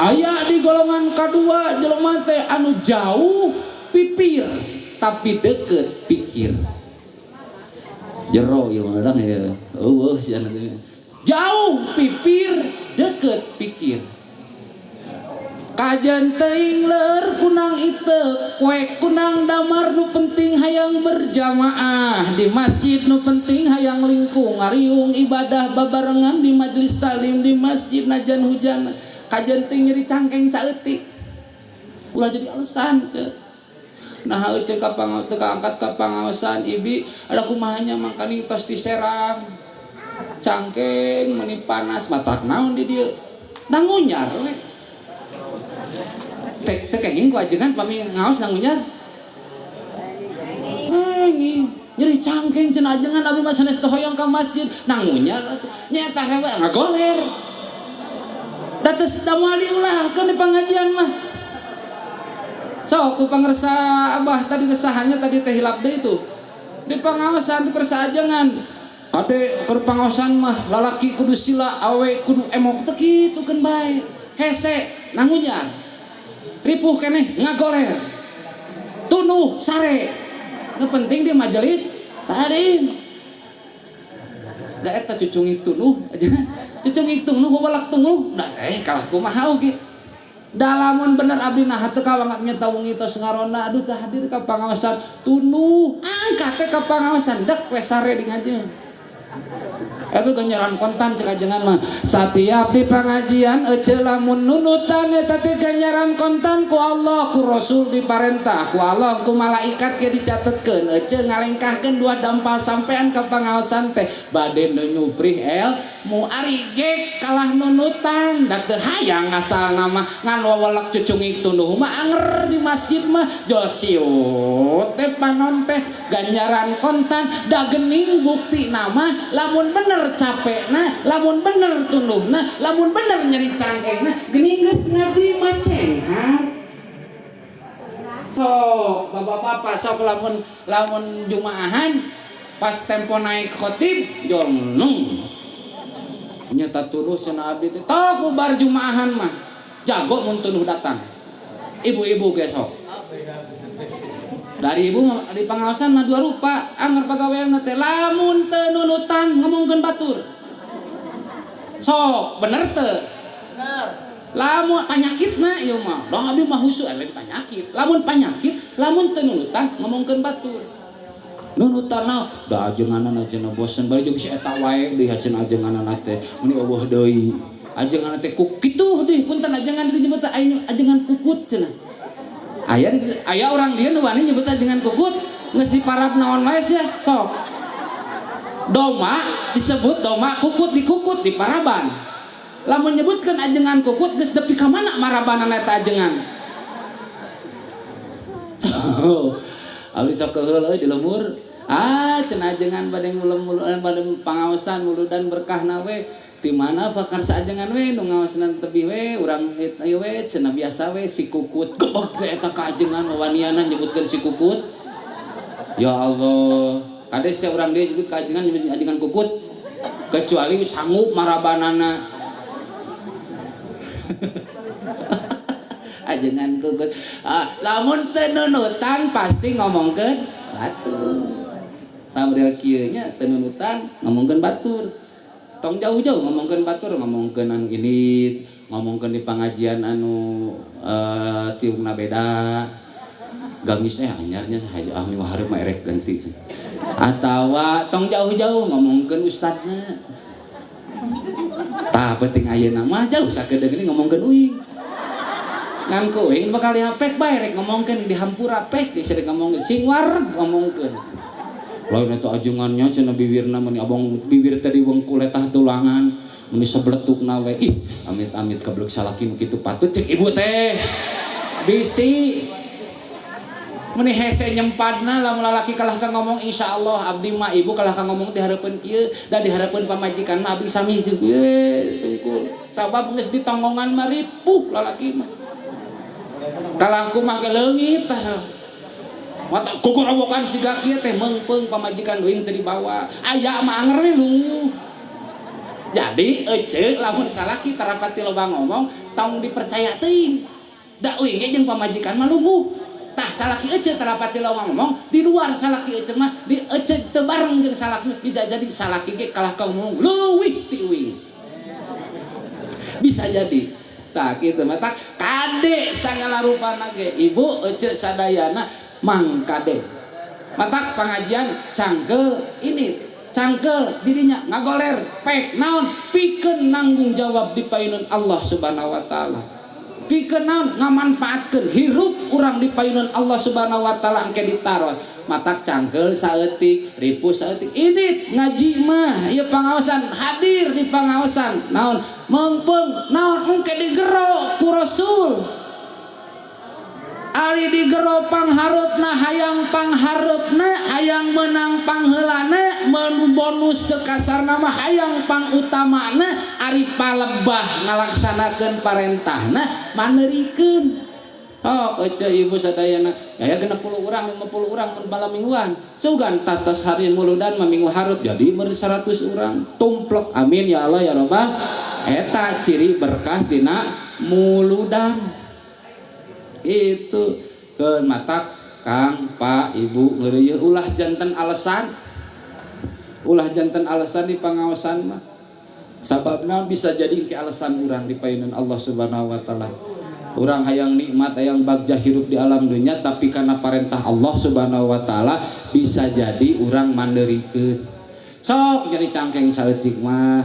Aya di golongan kedua jelema teh anu jauh pipir tapi deket pikir. Jero ieu mah ya. Eueuh cenah teh. Jauh pipir, deket pikir. Kajan teuing ler kunang iteu, kue kunang damar nu penting hayang berjamaah di masjid, nu penting hayang lingkung ngariung ibadah babarengan di majelis talim di masjid najan hujan. Kajan teuing nyeri cangkeng saeutik. Ulah jadi alasan teh. Nah euceung ka angkat ka pangaosan ibi ada kumahanya mangkani tos diserang. Cangkeng meni panas matak naon di dieu. Nangunyar we. Teh kenging ku ajengan pami ngaos nangunyar. Nyeri cangkeng cenah ajengan abi mah sanes teu hoyong ka masjid nangunyar atuh. Nya eta hewe ngagoler. Da teu damoal diulahkeun di pangajian mah. Sok ku pangersa Abah tadi kesahannya tadi teh hilap deui itu. Di pangaosan di persaajengan. Ade keur pangaosan mah lalaki kudu sila awe kudu emok teh kitukeun bae. Hese nangunyar. Ripuh keneh ngagoler. Tunuh sare. Nu penting di majelis talim. Da eta cucungik tunuh aja. Cucungik tunuh walak tunuh. Da kalah kumaha oge. Da lamun bener abdi nah teu kawangak nyeta wengi tos ngaronda aduh teu hadir ka pangaosan tunuh. Angkat teh ka pangaosan dek we sare di ngajeun. Eta ganjaran kontan cek ajengan mah satiap di pengajian ece lamun nunutan eta teh ganjaran kontan ku Allah ku Rasul diparentah ku Allah ku malaikat ge dicatetkeun ece ngalengkahkeun dua dampal sampean ka pangaosan teh bade nu nyuprih mu ari ge kalah nunutan da teu hayang asal nama ngan wawalak cucungik tunduh mah anger di masjid mah jol siut teh panon teh ganjaran kontan da geuning bukti nama lamun bener capekna, lamun bener tunduhna, lamun bener nyeri cangkengna, geuning geus ngabdi macenghar. Sok bapak-bapak sok lamun jumaahan pas tempo naik khotib joneng. Nyata tuduh cenah abdi teh tok bubar jumaahan mah. Jago mun tuduh datang. Ibu-ibu ge sok. Dari ibu di pangaosan mah dua rupa anggar pagaweanna teh lamun teu nunutan ngomongkeun batur sok bener teu bener lamun panyakitna ieu mah da abdi mah husu aya panyakit lamun teu nunutan ngomongkeun batur nunutan naon da ajenganna cenah bosen bari jeung si eta wae deui haceun ajenganna teh muni eueuh deui ajenganna teh ku kitu deui punten ajengan disebut ajengan puput cenah. Aya orang dia nu wani nyebut dengan kukut geus diparab naon wae sia sok. Doma disebut doma kukut dikukut di paraban. Lamun nyebutkeun ajengan kukut geus nepi ka mana marabanana eta ajengan. Abdi sok keheul euy di lemur. Cenah ajengan bade ngulem-ngulem bade pangaosan muludan berkahna we. Di mana pakar sajengan we nu ngaosna tebih we urang ieu we cenah biasa we si kukut gebeg eta ka ajengan waniana nyebutkeun si kukut. Ya Allah, kades sia urang deui disebut ka ajengan ajengan kukut kecuali sanggup marabanana. Ajengan kukut. Lamun teu nunutan pasti ngomongkeun batur. Lamun kieu nya teu nunutan ngomongkeun batur. Tong jauh-jauh ngomongkeun batur ngomongkeun anu ini ngomongkeun di pangajian anu tiungna beda gamis anyarnya sahaja ahli waharep mah erek ganti atawa tong jauh-jauh ngomongkeun ustadna tah penting ayeuna mah jauh sakedeung geuning ngomongkeun uing ngan kuing bakal dihapek bae rek ngomongkeun di hampura pek diseureuk ngomongkeun sing wareg ngomongkeun lain eta ajengannya cenah bibirna mun abang bibir teh diwengkul eta tulangan mun sabeletuk nawe ih amit-amit keblek salaki nu kitu patut cek ibu teh bisi mun hese nyempadna lamun lalaki kalah ka ngomong insyaallah abdi mah ibu kalah ka ngomong di hareupeun kieu da di hareupeun pamajikan mah abdi sami jeung tungkul sabab geus ditonggongan mah ripuh lalaki mah kalahku mah ge leungit tah mata gogorowokan siga kieu teh meungpeung pamajikan leuwing teu dibawa aya mah anger we lunguh jadi ece lamun salaki tarapati loba ngomong tong dipercaya teuing da euing ge jeung pamajikan mah lunguh tah salaki ece tarapati loba ngomong di luar salaki ece mah di ece teu bareng jeung salaki bisa jadi salaki ge kalah ka ngomong leuwih ti euing bisa jadi tah kitu mah tah kade sagala rupana ge ibu ece sadayana mang kade matak pengajian cangkel ini cangkel dirinya ngagoler pek naon pikeun nanggung jawab di payunan Allah Subhanahu wa taala pikeun naon ngamanfaatkeun hirup urang di payunan Allah Subhanahu wa taala engke ditaron matak cangkel saeutik ripu saeutik ini ngaji mah ieu pangaosan hadir di pangaosan naon meungpeung naon engke digero ku Rasul ari digero pangharepna hayang pangharepna hayang menang pangheulana mun bonus sekasarna mah hayang pangutamana ari palebah ngalaksanakeun parentahna maneurikeun oh ece ibu sadayana aya 60 urang 50 urang mun bala mingguan sugan tatas hari muludan mah minggu hareup jadi beri 100 urang tumplek amin ya Allah ya Rabbal eta ciri berkah dina muludan itu ke matak Kang Pak Ibu ngeureuyeuh ulah janten alasan di pangaosan mah sababna bisa jadi ke alasan urang di payunan Allah Subhanahu wa taala urang hayang nikmat hayang bagja hirup di alam dunia tapi karena perintah Allah Subhanahu wa taala bisa jadi urang mandeurikeun sok jadi cangkeng saeutik mah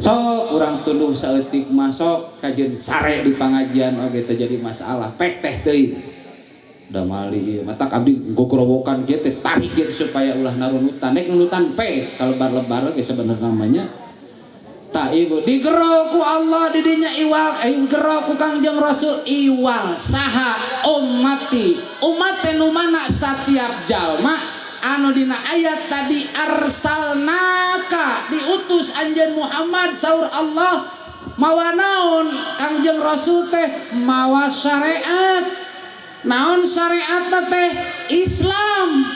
sok urang tunduh saeutik mah sok kajeun sare di pangajian oge teh jadi masalah pek teh teuing da mali matak abdi gogorowokan kieu teh tarik kieu supaya ulah narunutan nek nunutan pe kalebar-lebar ge sebenarnya namanya ta ibu digero ku Allah di dinya iwal gero ku Kangjeng Rasul iwal saha ummati umat teh nu mana satiap jalma anu dina ayat tadi arsalnaka diutus anjeun Muhammad saur Allah mawa naon Kangjeng Rasul teh mawa syariat naon syariat teh Islam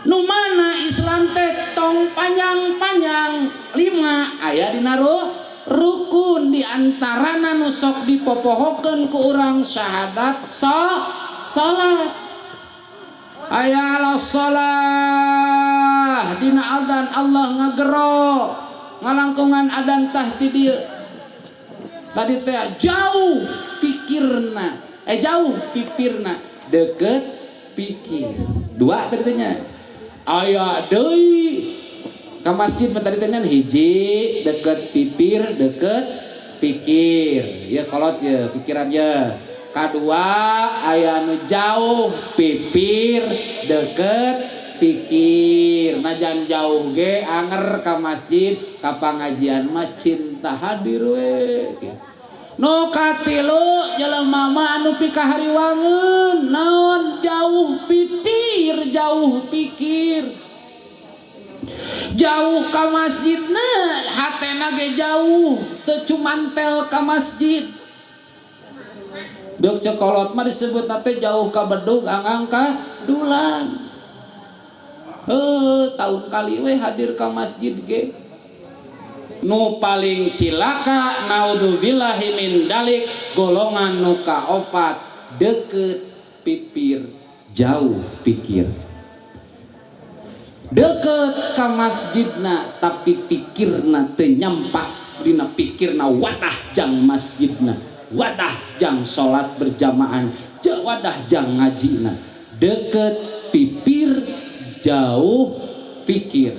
nu mana Islam teh tong panjang-panjang 5 aya dina rukun diantarana nu sok dipopohokeun ku urang syahadat salat aya ala shalah dina adzan Allah ngagero ngalangkungan adzan tah ti dieu tadi teh jauh pikirna jauh pipirna deket pikir dua tadi teh aya deui ka masjid tadi teh hiji deket pipir deket pikir ya kolot ya pikiran ya kadua aya nu jauh pipir deket pikir najan jauh ge anger ka masjid ka pangajian mah cinta hadir we nu katilu jelema mah anu pikahariwangeun naon jauh pipir jauh pikir jauh ka masjidna hatena ge jauh teu cumantel ka masjid dok cekolot mah disebut nate jauh ka bedug anggang ka dulan tahun kali we hadir ka masjid ge nu paling cilaka naudzubillahi min dalik golongan nu kaopat deket pipir jauh pikir deket ka masjidna tapi pikirna teu nyampak dina pikirna wadah jang masjidna wadah jang salat berjamaah wadah jang ngajina deket pipir jauh pikir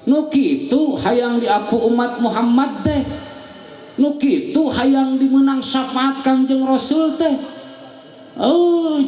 nu kitu hayang diaku umat Muhammad teh nu kitu hayang dimenang syafaat Kangjeng Rasul teh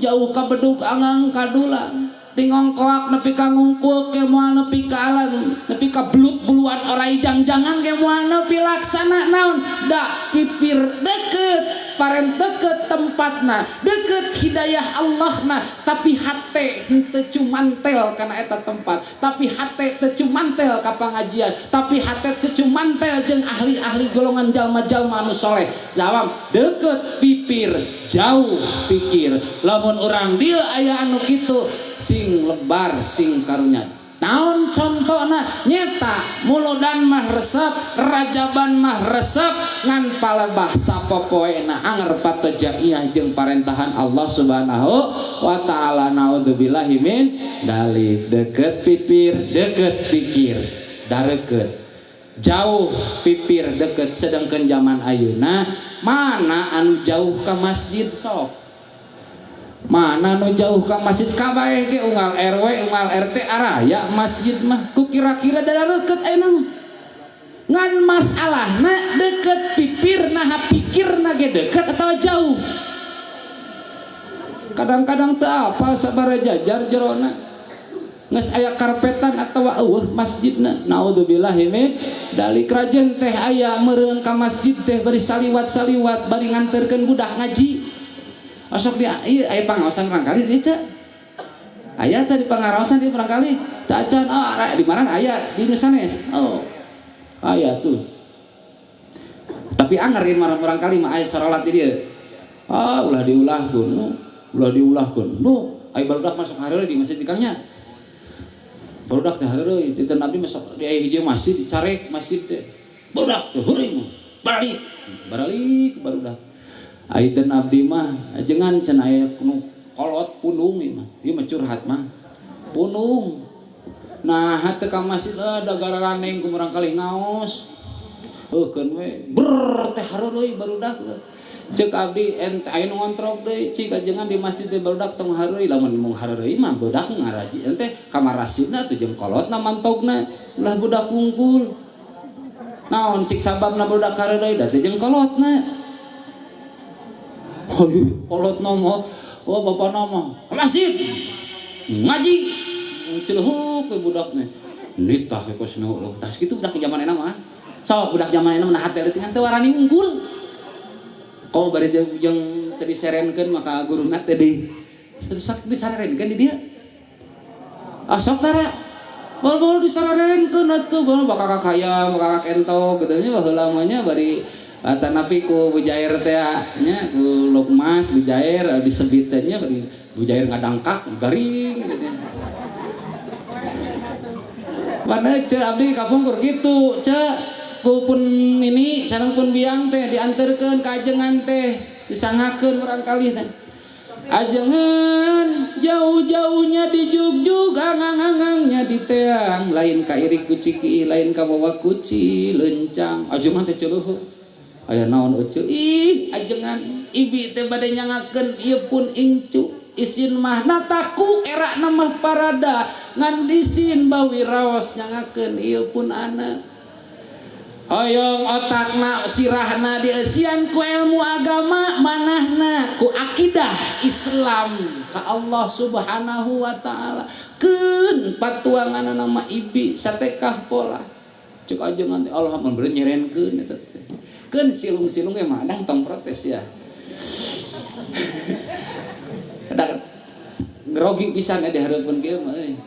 jauh ka bedug anggang kadulang tingong koak nepi ka ngungkul ke moal nepi ka alan nepi ka belut buluan orai jang-jangan ke moal nepi laksana naon da pipir deket paren deket tempatna deket hidayah Allahna tapi hate henteu cumantel kana eta tempat tapi hate teu cumantel ka pangajian tapi hate teu cumantel jeung ahli-ahli golongan jalma-jalma anu soleh jawab deket pipir jauh pikir lamun urang dieu aya anu kitu sing lebar sing karunya naon contohna nyeta muludan mah resep rajaban mah resep ngan palebah sapopoena anger patojaiyah jeung parentahan Allah Subhanahu wa taala naudzubillahi min dalik deket pipir deket pikir dareukeut jauh pipir deket sedangkan zaman ayeuna mana anu jauh ka masjid sok mana nu jauh ka masjid kabae ge unggal RW unggal RT araya masjid mah ku kira-kira da reukeut ayeuna ngan masalahna deket pipirna pikirna ge deket atawa jauh kadang-kadang teu apal sabaraha jajar jerona geus aya karpetan atawa eueuh masjidna naudzubillahi min dalik rajen teh aya meureun ka masjid teh bari saliwat-saliwat bari nganterkeun budak ngaji asok dia ieu aya pangaosan barangkali di teh aya teh di pangaosan di barangkali teu acan di mana aya di Nusanes oh aya tuh tapi anger ieu mah barangkali mah aya sarolat di dieu ulah diulahkeun nu aya barudak masuk hareureuy di masjid kangnya barudak teh hareureuy dinten abdi masuk di aya hiji masjid dicarek masjid teh barudak teh heureung balik barudak Aiden abdi mah ajengan can aya nu kolot punung ieu mah. Ieu mah curhat mah. Punung. Nah, hate ka masjid da gararaneng ku urang kalih ngaos. Heukeun we. Ber teh hareureuy barudak. Ceuk abdi ente aya nu ngontrok deui cik ajengan di masjid teh barudak tong hareureuy lamun mung hareureuy mah budak ngaraji ente kamar rasidna teh jeung kolotna mantogna ulah budak wungkul. Naon cik sababna budak hareureuy da teh jeung kolotna. Kolot nomo, bapak nomo, masjid, ngaji, celehuk ke budaknya, nitah ke seno lo, tas gitu budak zaman enak mah, so budak zaman enak nah hati dengan tewarani unggul, kau bari yang tadi serenkan maka guru nat tadi, sesak disarenkan di dia, asok tara, baru disarenkan atuh, baru bakal kaya, bakal ento, katanya bahwa lamanya bari tanapi ku bujair teh nya ku Lukmas bujair disebit teh nya bujair ngadangkak garing gitu nya. Mana ce abdi kapungkur gitu ce ku pun ini sareng pun biang teh dianterkeun ka ajengan teh disangakeun urang kalih teh. Ajengan jauh-jauhnya di jugjug angang-angangnya di teang lain ka irik ku ciki lain ka bawa kuci lencang ajengan teh celeuheuh aya naon euceu ih ajengan ibi teh bade nyangakeun ieu pun ingcu isin mah nataku era mah parada ngan disin bawi raos nyangakeun ieu pun anak hoyong otakna sirahna dieusian ku ilmu agama manahna ku akidah Islam ka Allah Subhanahu wa taala keun patuangan nama ibi satekah pola cuk ajengan Allah mun beureun nyerenkeun eta teh kan silung-silung ge madang tong protes ya. Ada grogi pisan ya dihareupeun kieu mah euy.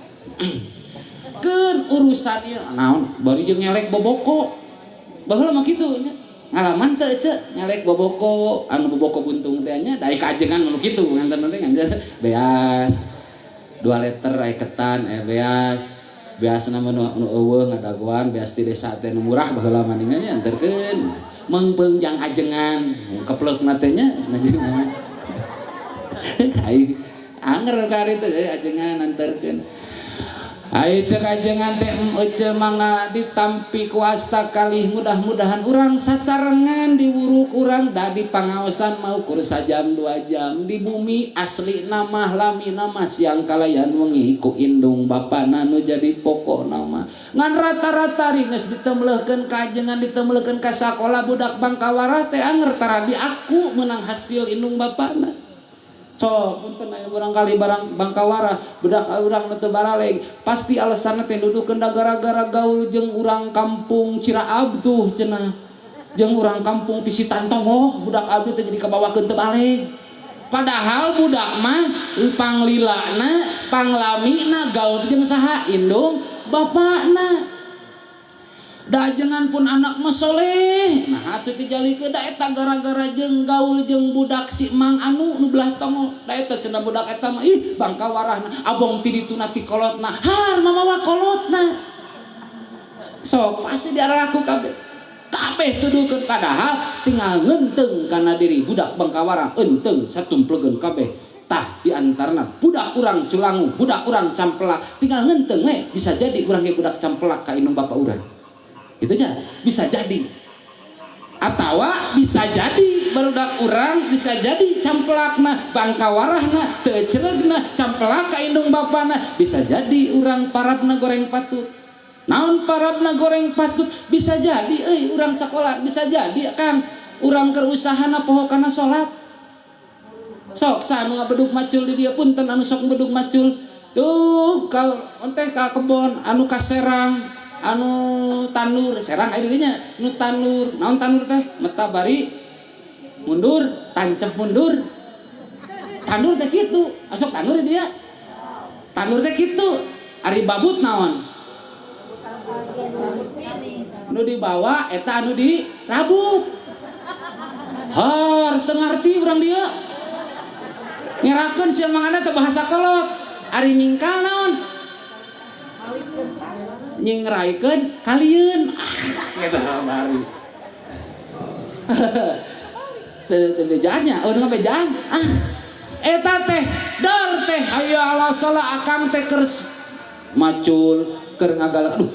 Keun urusan ieu naon bari jeung nyelek boboko. Baheula mah kitu nya. Ngalaman teu ce nyelek boboko anu boboko buntung teh nya da kajengan nu kitu nganten teh ngan beas. 2 liter aya ketan beas. Beasna mah nu eueuh ngadaguan beas di desa teh nu murah baheula mah nya anterkeun. Mengpeungjang ajengan keplek matenya ngajengan ai anger kari teh ajengan anterkeun ai ceuk ajengan teh euceu mangga ditampi kuasta kalih mudah-mudahan urang sasarengan diwuruk urang da di pangaosan mau kur sajam 2 jam di bumi asli nama lami nama siang kalayan wengi ku indung bapana nu jadi pokok nama ngan rata-rata geus ditemleuhkeun ka ajengan ditemleuhkeun ka sakola budak Bangkawara teh anger tara di aku menang hasil indung bapana Sok punten aya barangkali barang Bangkawara budak urang teu baraleg pasti alasanna teh dudukeun gara-gara gaul jeung urang kampung Ciraab tuh cenah jeung urang kampung Pisitan Tongoh budak abdi teh jadi kabawakeun teu baleg padahal budak mah panglilana panglamina gaul jeung saha indung bapakna da jangan pun anak mah soleh nah atuh dijalikeun da eta gara-gara jeung gaul jeung budak si Mang anu nu belah Tongoh da eta cenah budak eta mah ih Bangkawarahna abong ti dituna ti kolotna har mamawa kolotna sok pasti diaralaku kabeh tuduhkeun padahal tinggal ngeunteung kana diri budak Bangkawarah enteung satumplegeun kabeh tah diantarna budak urang Culangu budak urang Campelak tinggal ngeunteung we bisa jadi urang ge budak Campelak ka indung bapak urang itunya bisa jadi atau bisa jadi barudak urang bisa jadi Campelakna Bangkawarahna teu ceregna Campelak ka indung bapana bisa jadi urang parabna goreng patut naon parabna goreng patut bisa jadi urang sakola bisa jadi kan urang keur usahana poho kana salat sok sanu ngabedug macul di dieu punten anu sok bedug macul tuh kal teh ka kebon anu ka serang anu tanur serang aya didinya nu tanur naon tanur teh meta bari mundur tancep mundur tanur teh kitu asok tanur dia tanur teh kitu ari babut naon nu dibawa eta anu di rabut har teu ngarti urang dia ngerakeun sia mangana teh bahasa kolot ari nyingkal naon nyingraikeun kalieun eta bari teu bejaannya nu ngabejaan eta teh dar teh hayu ala salah akang teh keur macul keur ngagalak aduh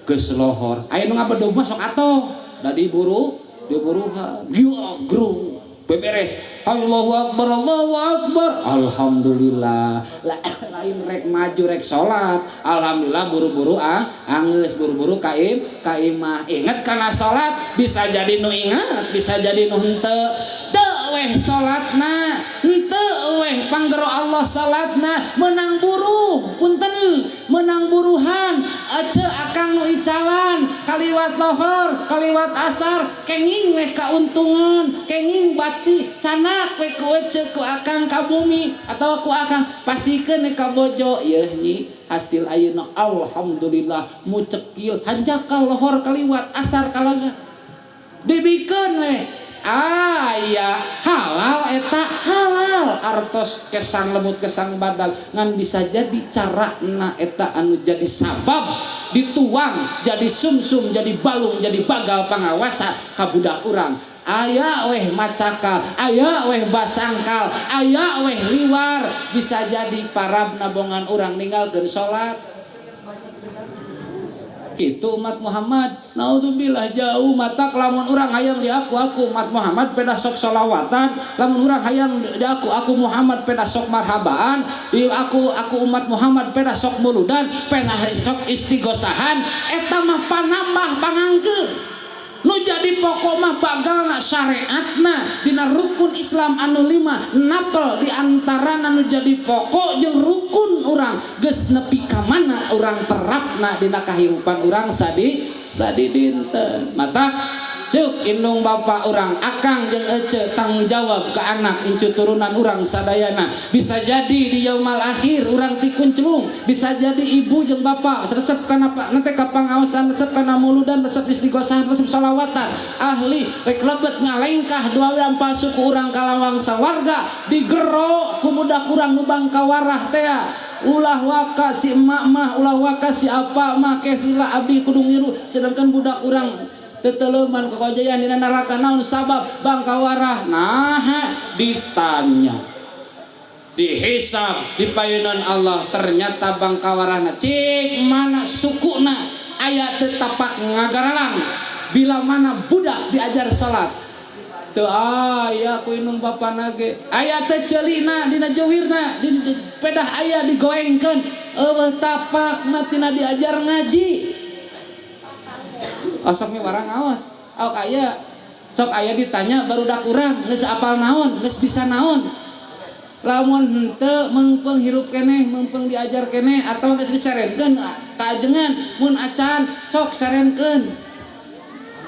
geus lohor aya nu ngabedog mah sok atoh da diburu giogrung beberes Allahu akbar alhamdulillah lain rek maju rek salat alhamdulillah buru-buru anggeus buru-buru kaimah inget kana salat bisa jadi nu inget bisa jadi nu henteu teu weh salatna henteu weh panggero Allah salatna menang buruh punten menang buruhan ace akang nu icalan kaliwat lohor kaliwat asar kenging weh kauntungan kenging bati canak we ku ece ku akang ka bumi atau ku akang pasikeun ka bojo yeuh nyi hasil ayeuna alhamdulillah mucekil hanjakal lohor kaliwat asar kalaga dibikeun we aya halal eta halal artos kesang lemut kesang badag ngan bisa jadi carana eta anu jadi sabab dituang jadi sumsum jadi balung jadi bagal pangawasa ka budak urang aya weh macakal aya weh basangkal aya weh liwar bisa jadi parabna bongan urang ninggalkeun salat itu umat Muhammad naudzubillah jauh mata lamun urang hayang di aku umat Muhammad peda sok sholawatan lamun urang hayang di aku Muhammad peda sok marhabaan di aku umat Muhammad peda sok muludan peda sok istighosahan eta mah panambah pangangkeun nu jadi pokok mah bagalna syariatna dina rukun Islam anu 5 napel diantara anu jadi pokok jeung rukun urang geus nepi ka mana urang terapna dina kahirupan urang sadi dinten mata cuk indung bapak urang akang jeung ece tanggung jawab ke anak incu turunan urang sadayana bisa jadi di yaumal akhir urang tikunclung bisa jadi ibu jeung bapak resep kana nanti ka pangaosan resep kana muludan resep istighosahan resep sholawatan ahli rek lebet ngalengkah dua lampah suku urang kalawang sawarga digero ku budak urang nu Bangkawarah teh ulah waka si emak mah ulah waka si apa mah kehila abdi kudu ngiru sedangkan budak urang teteleman kekojayaan dina neraka naon sabab Bangkawarah nah ditanya dihisab di payunan Allah ternyata Bangkawarahna cik mana sukuna aya teu tapak ngagaralang bila mana budak diajar salat teu aya ku indung bapana ge aya teu ceulina dina jeuwirna di pedah aya digoengkeun eueuh tapakna tina diajar ngaji sok warang awas sok aya ditanya barudak urang geus apal naon geus bisa naon lamun henteu mengpeng hirup keneh mengpeng diajar keneh atawa geus disarenkeun kaajengan mun acan sok sarenkeun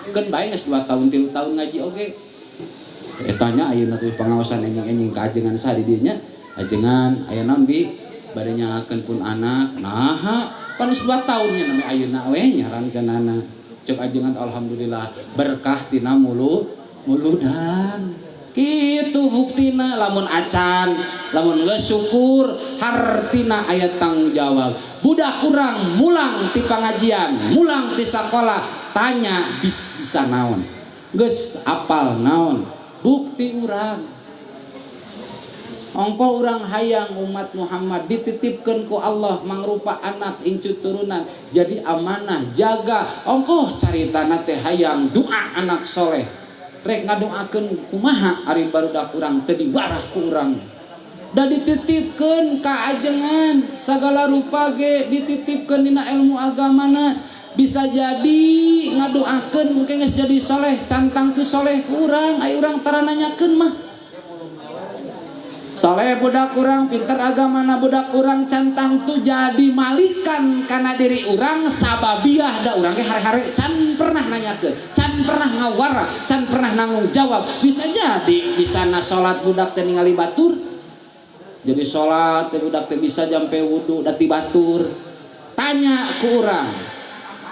keun bae geus 2 tahun 3 tahun ngaji oge etanya ayeuna teh pangaosan enjing kaajengan saha di dieu nya ajengan aya naon bi bade nyangakeun pun anak naha panas 2 tahunnya namanya ayeuna we nyarankeun anak cek ajengan alhamdulillah berkah tina muludan kitu buktina lamun acan lamun geus syukur hartina aya tanggung jawab budak urang mulang ti pangajian mulang ti sakola tanya bisa naon geus apal naon bukti urang ongko urang hayang umat Muhammad dititipkeun ku Allah mangrupa anak incu turunan jadi amanah jaga ongko caritana teh hayang doa anak soleh rek ngadoakeun kumaha ari barudak urang teu diwarah ku urang da dititipkeun ka ajengan sagala rupa ge dititipkeun dina ilmu agamana bisa jadi ngadoakeun mungkin geus jadi soleh cantang teu soleh ku urang aya urang tara nanyakeun mah soleh budak urang pinter agamana budak urang cantang tu jadi malikan kana diri urang sababiah da urang ge hare-hare can pernah nanyakeun can pernah ngawara can pernah nanggung jawab bisa jadi bisana salat budak teh ningali batur jadi salat teh budak teh bisa jampe wudu da ti batur tanya ku urang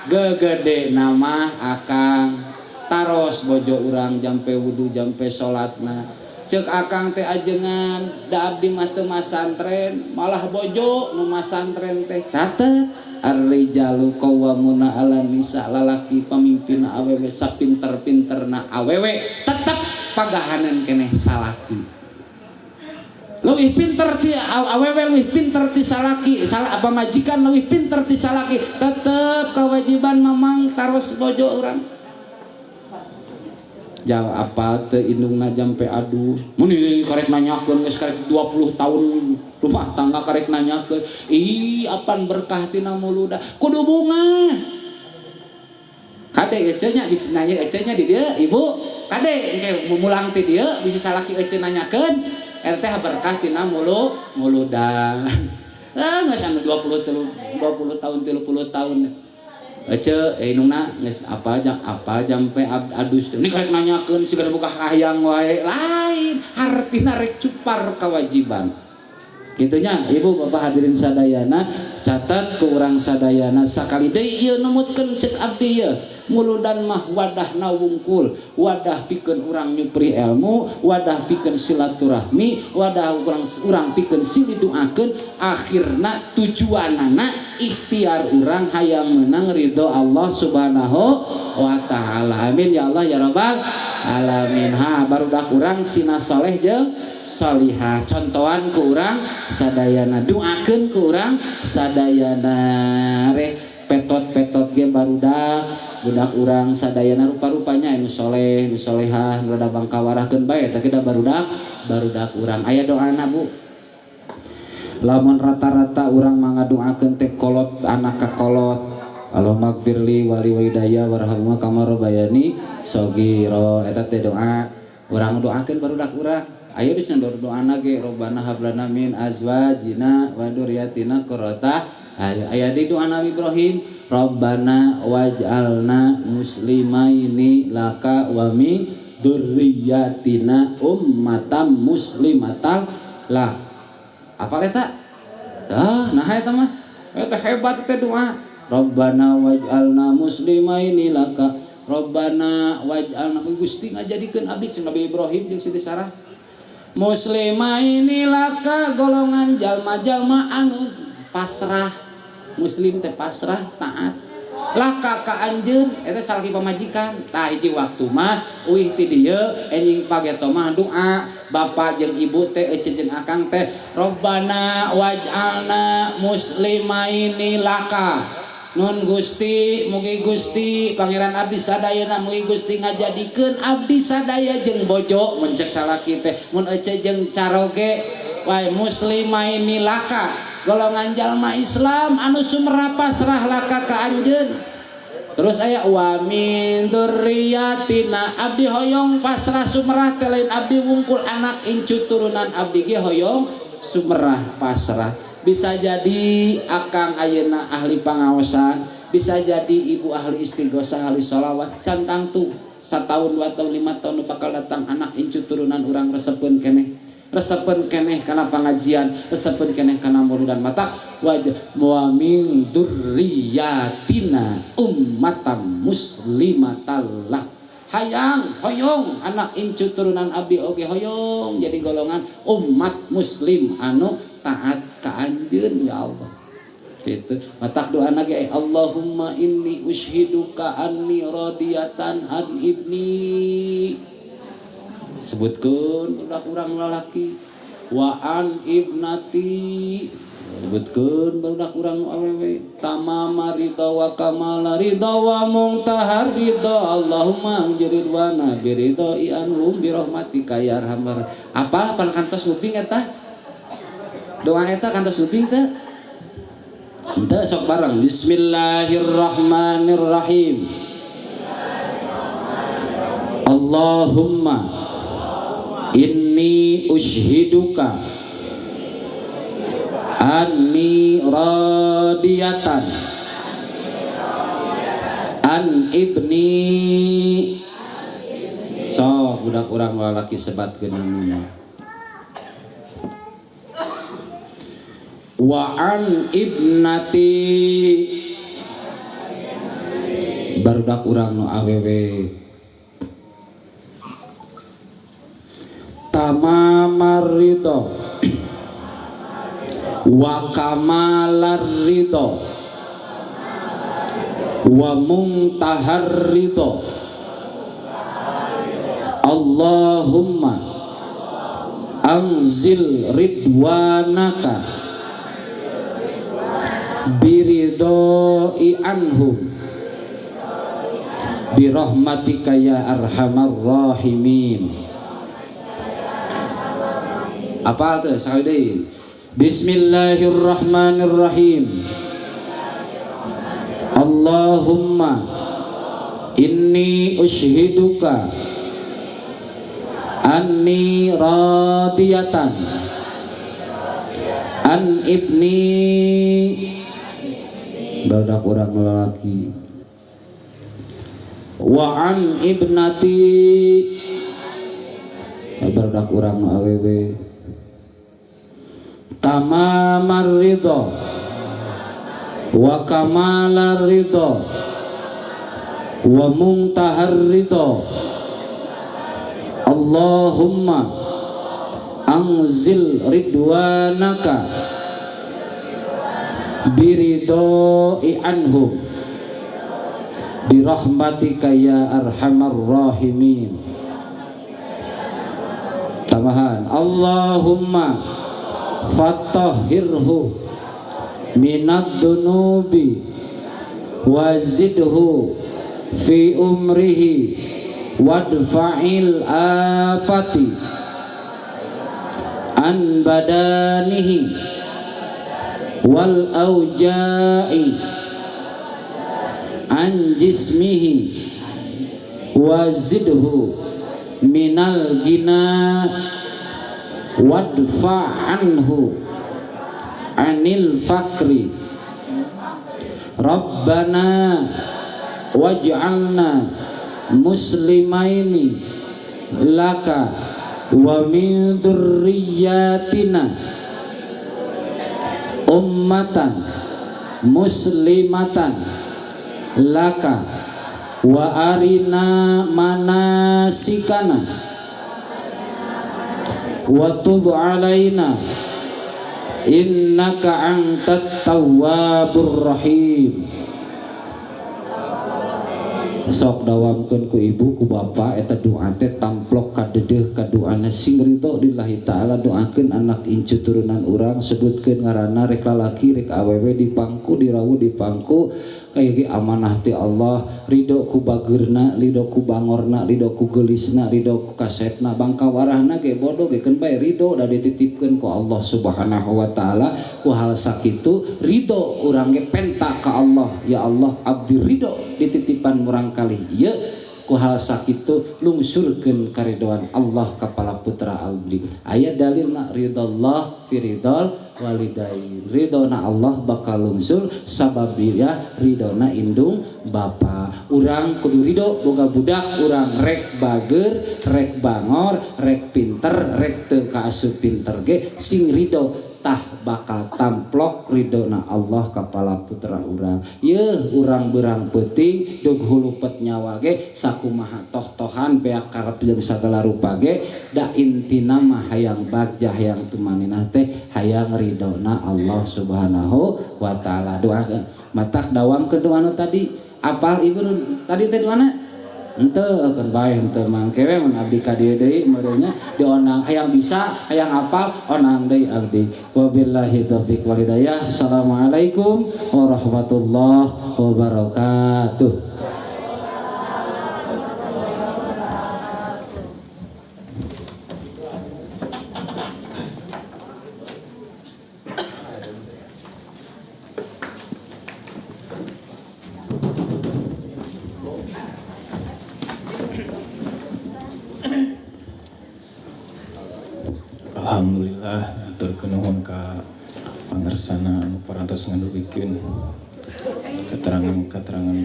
gegede nama akang taros bojo urang jampe wudu jampe salatna cek akang teh ajengan da abdi mah teu masantren malah bojo nu masantren teh catet ar-rijalu qawwamuna 'alan nisa lalaki pamimpinna awewe sapinter-pinterna awewe tetep pagahaneun keneh salaki leuwih pinter ti awewe leuwih pinter ti salaki apa majikan leuwih pinter ti salaki tetep kewajiban mamang taros bojo urang jawab apa teu indungna jampe aduh mun karek nanyakeun geus karek 20 tahun rumah tangga karek nanyakeun ih apan berkah tina muluda kudu bunga kade ece nya bisa nanya ece nya di dieu ibu kade engke mulang ti dieu bisa salaki ece nanyakeun teh berkah tina muludan geus anu 20 tahun 30 tahun ece indungna geus apa jampe adus ini karek nanyakeun sigana buka hayang wae lain hartina rek cupar kewajiban kitunya ibu bapak hadirin sadayana catat ke urang sadayana sakali deui ieu numutkeun cek abdi ieu muludan mah wadahna wungkul wadah pikeun urang nyupri ilmu wadah pikeun silaturahmi wadah urang pikeun siliduakeun akhirna tujuanana ikhtiar urang hayang meunang ridho Allah Subhanahu wa taala amin ya Allah ya rabbal alamin ha barudak urang sina saleh jeung salihah contohan ku urang sadayana doakeun ku urang sadayana rek petot-petot ge barudak budak urang sadayana rupa-rupanya anu soleh nu solehah nu rada bangkawarahkeun bae eta kita barudak urang aya doana Bu lamun rata-rata urang mangadoakeun teh kolot anak ka kolot Allahumma gfirli wali walidayya warhamhuma kama rabbayani shaghira eta teh doa urang doakeun barudak urang ayo geus doana ge robbana hab lana min azwajina wa dzurriyyatina qurrata aya di doa Nabi Ibrahim Rabbana waj'alna muslimaini laka wa min dzurriyyatina ummatan muslimatan lah apa eta nah eta mah eta hebat teh doa Rabbana waj'alna muslimaini laka Rabbana waj'alna Gusti ngajadikeun abdi cenah Nabi Ibrahim jeung Siti Sarah muslimaini laka golongan jalma-jalma anu pasrah muslim teh pasrah taat laka ka anjeun eta salaki pamajikan tah hiji waktu mah uih ti dieu enjing pageto mah doa bapa jeung ibu teh ece jeung akang teh Rabbana waj'alna muslimaini laka nun Gusti mugi Gusti pangeran abdi sadayana mugi Gusti ngajadikeun abdi sadaya jeung bojo mun cek salaki teh mun ece jeung caroge wae muslimaini laka golongan jalma Islam anu sumera pasrah laka ka anjeun Terus aya wa min dzurriyyatina abdi hoyong pasrah sumerah teh lain abdi wungkul anak incu turunan abdi ge hoyong sumerah pasrah. Bisa jadi akang ayeuna ahli pangaosan, bisa jadi ibu ahli istighosah, ahli sholawat, cantang tuh 1 tahun 2 tahun 5 tahun bakal datang anak incu turunan urang resepeun keneh. Resepeun keneh kana pangajian, resepeun keneh kana murudan mata wajah wa min dzurriyyatina ummatan muslimatal lah. Hayang hoyong anak incu turunan abdi oge hoyong jadi golongan umat muslim anu taat ka anjeun ya Allah. Gitu. Matak doa ge Allahumma inni ushiduka anni radiyatan an ibni. Sebutkeun budak urang lalaki wa an ibnati. Sebutkeun budak urang awewe tamama ridha wa kamala ridha wa muntahar ridha Allahumma jiridwana biridai anhum bi rahmatika ya arhamar. Apa kantos nguping eta? Doa eta kantos nguping teh? Henteu sok bareng bismillahirrahmanirrahim. Allahumma inni ushiduka anni radiyatan an ibni. Sok budak urang lalaki sebatkeun namina wa an ibnati. Barudak urang nu awewe tamamar ridho wa kamalar ridho wa muntahar ridho Allahumma anzil ridwanaka biridhoi anhum birahmatika ya arhamar rahimin. Apa tuh sekali deui bismillahirrahmanirrahim. Allahumma inni ushiduka anni radiyatan an ibni. Barudak urang lalaki wa an ibnati. Barudak urang awewe tamamar ridho wa kamalar ridho wa muntahar ridho Allahumma anzil ridwanaka biridhoi anhum birahmatika ya arhamar rahimin. Tambahan Allahumma fatahhirhu minad dunubi wazidhu fi umrihi wadfa'il afati an badanihi wal auja'i an jismihi wazidhu minal gina wadfa anhu anil fakri Rabbana waj'alna muslimaini laka wa min dzurriyyatina ummatan muslimatan laka wa arina manasikana wa tub alaina innaka antat tawwabur rahim. Sok dawamkeun ku ibu ku bapa eta doa teh tamplok kadedeh ka doana sing ridho lillahi taala. Doakeun anak incu turunan urang sebutkeun ngaranna rek lalaki rek awewe dipangku dirawuh dipangku kayak amanah ti Allah, ridho ku bageurna, ridho ku bangorna, ridho ku geulisna, ridho ku kasetna, bangka warahna ge bodoh ge keun bae ridho da dititipkeun ku Allah Subhanahu wa taala. Ku hal sakitu ridho urang ge penta ka Allah, ya Allah abdi ridho dititipan urang kali ieu. Ku hal sakitu lungsurkeun karidoan Allah kapala putra abdi. Aya dalilna ridallah fi ridal walidain, ridona Allah bakal lungsur sababia ridona indung bapa. Urang kudu ridho boga budak urang rek bager, rek bangor, rek pinter, rek teu kaasup pinter ge sing ridho tah bakal tamplok ridona Allah kapala putra urang. Ye urang beurang peuting dug hulupet nyawa ge sakumaha toh-tohan beak karep jeung sagala rupa ge da intina mah hayang bagja hayang tumaninah teh hayang ridona Allah Subhanahu wa taala. Doakeun matak dawamkeun doa anu tadi apal ibu tadi teh doana henteu keun bae henteu mangkewe mun abdi ka dieu deui meureunnya dionang hayang bisa hayang apal onang deui abdi. Wabillahi taufiq wal hidayah. Assalamualaikum warahmatullahi wabarakatuh. Alhamdulillah aturkeun nuhun ka pangarsana anu parantos ngadugikeun keterangan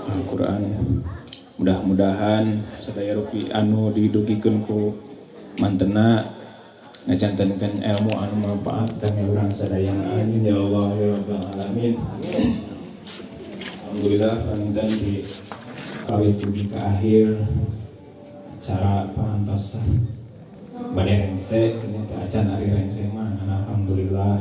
Al-Qur'an. Mudah-mudahan sadaya rupi anu didugikeun ku mantena ngajantenkeun ilmu anu manfaat kangge urang sadaya. Amin ya Allah ya rabbal alamin. Alhamdulillah paninten di kawit puji ke akhir acara parantos Bade rengse, ternyata acan ari rengse mah alhamdulillah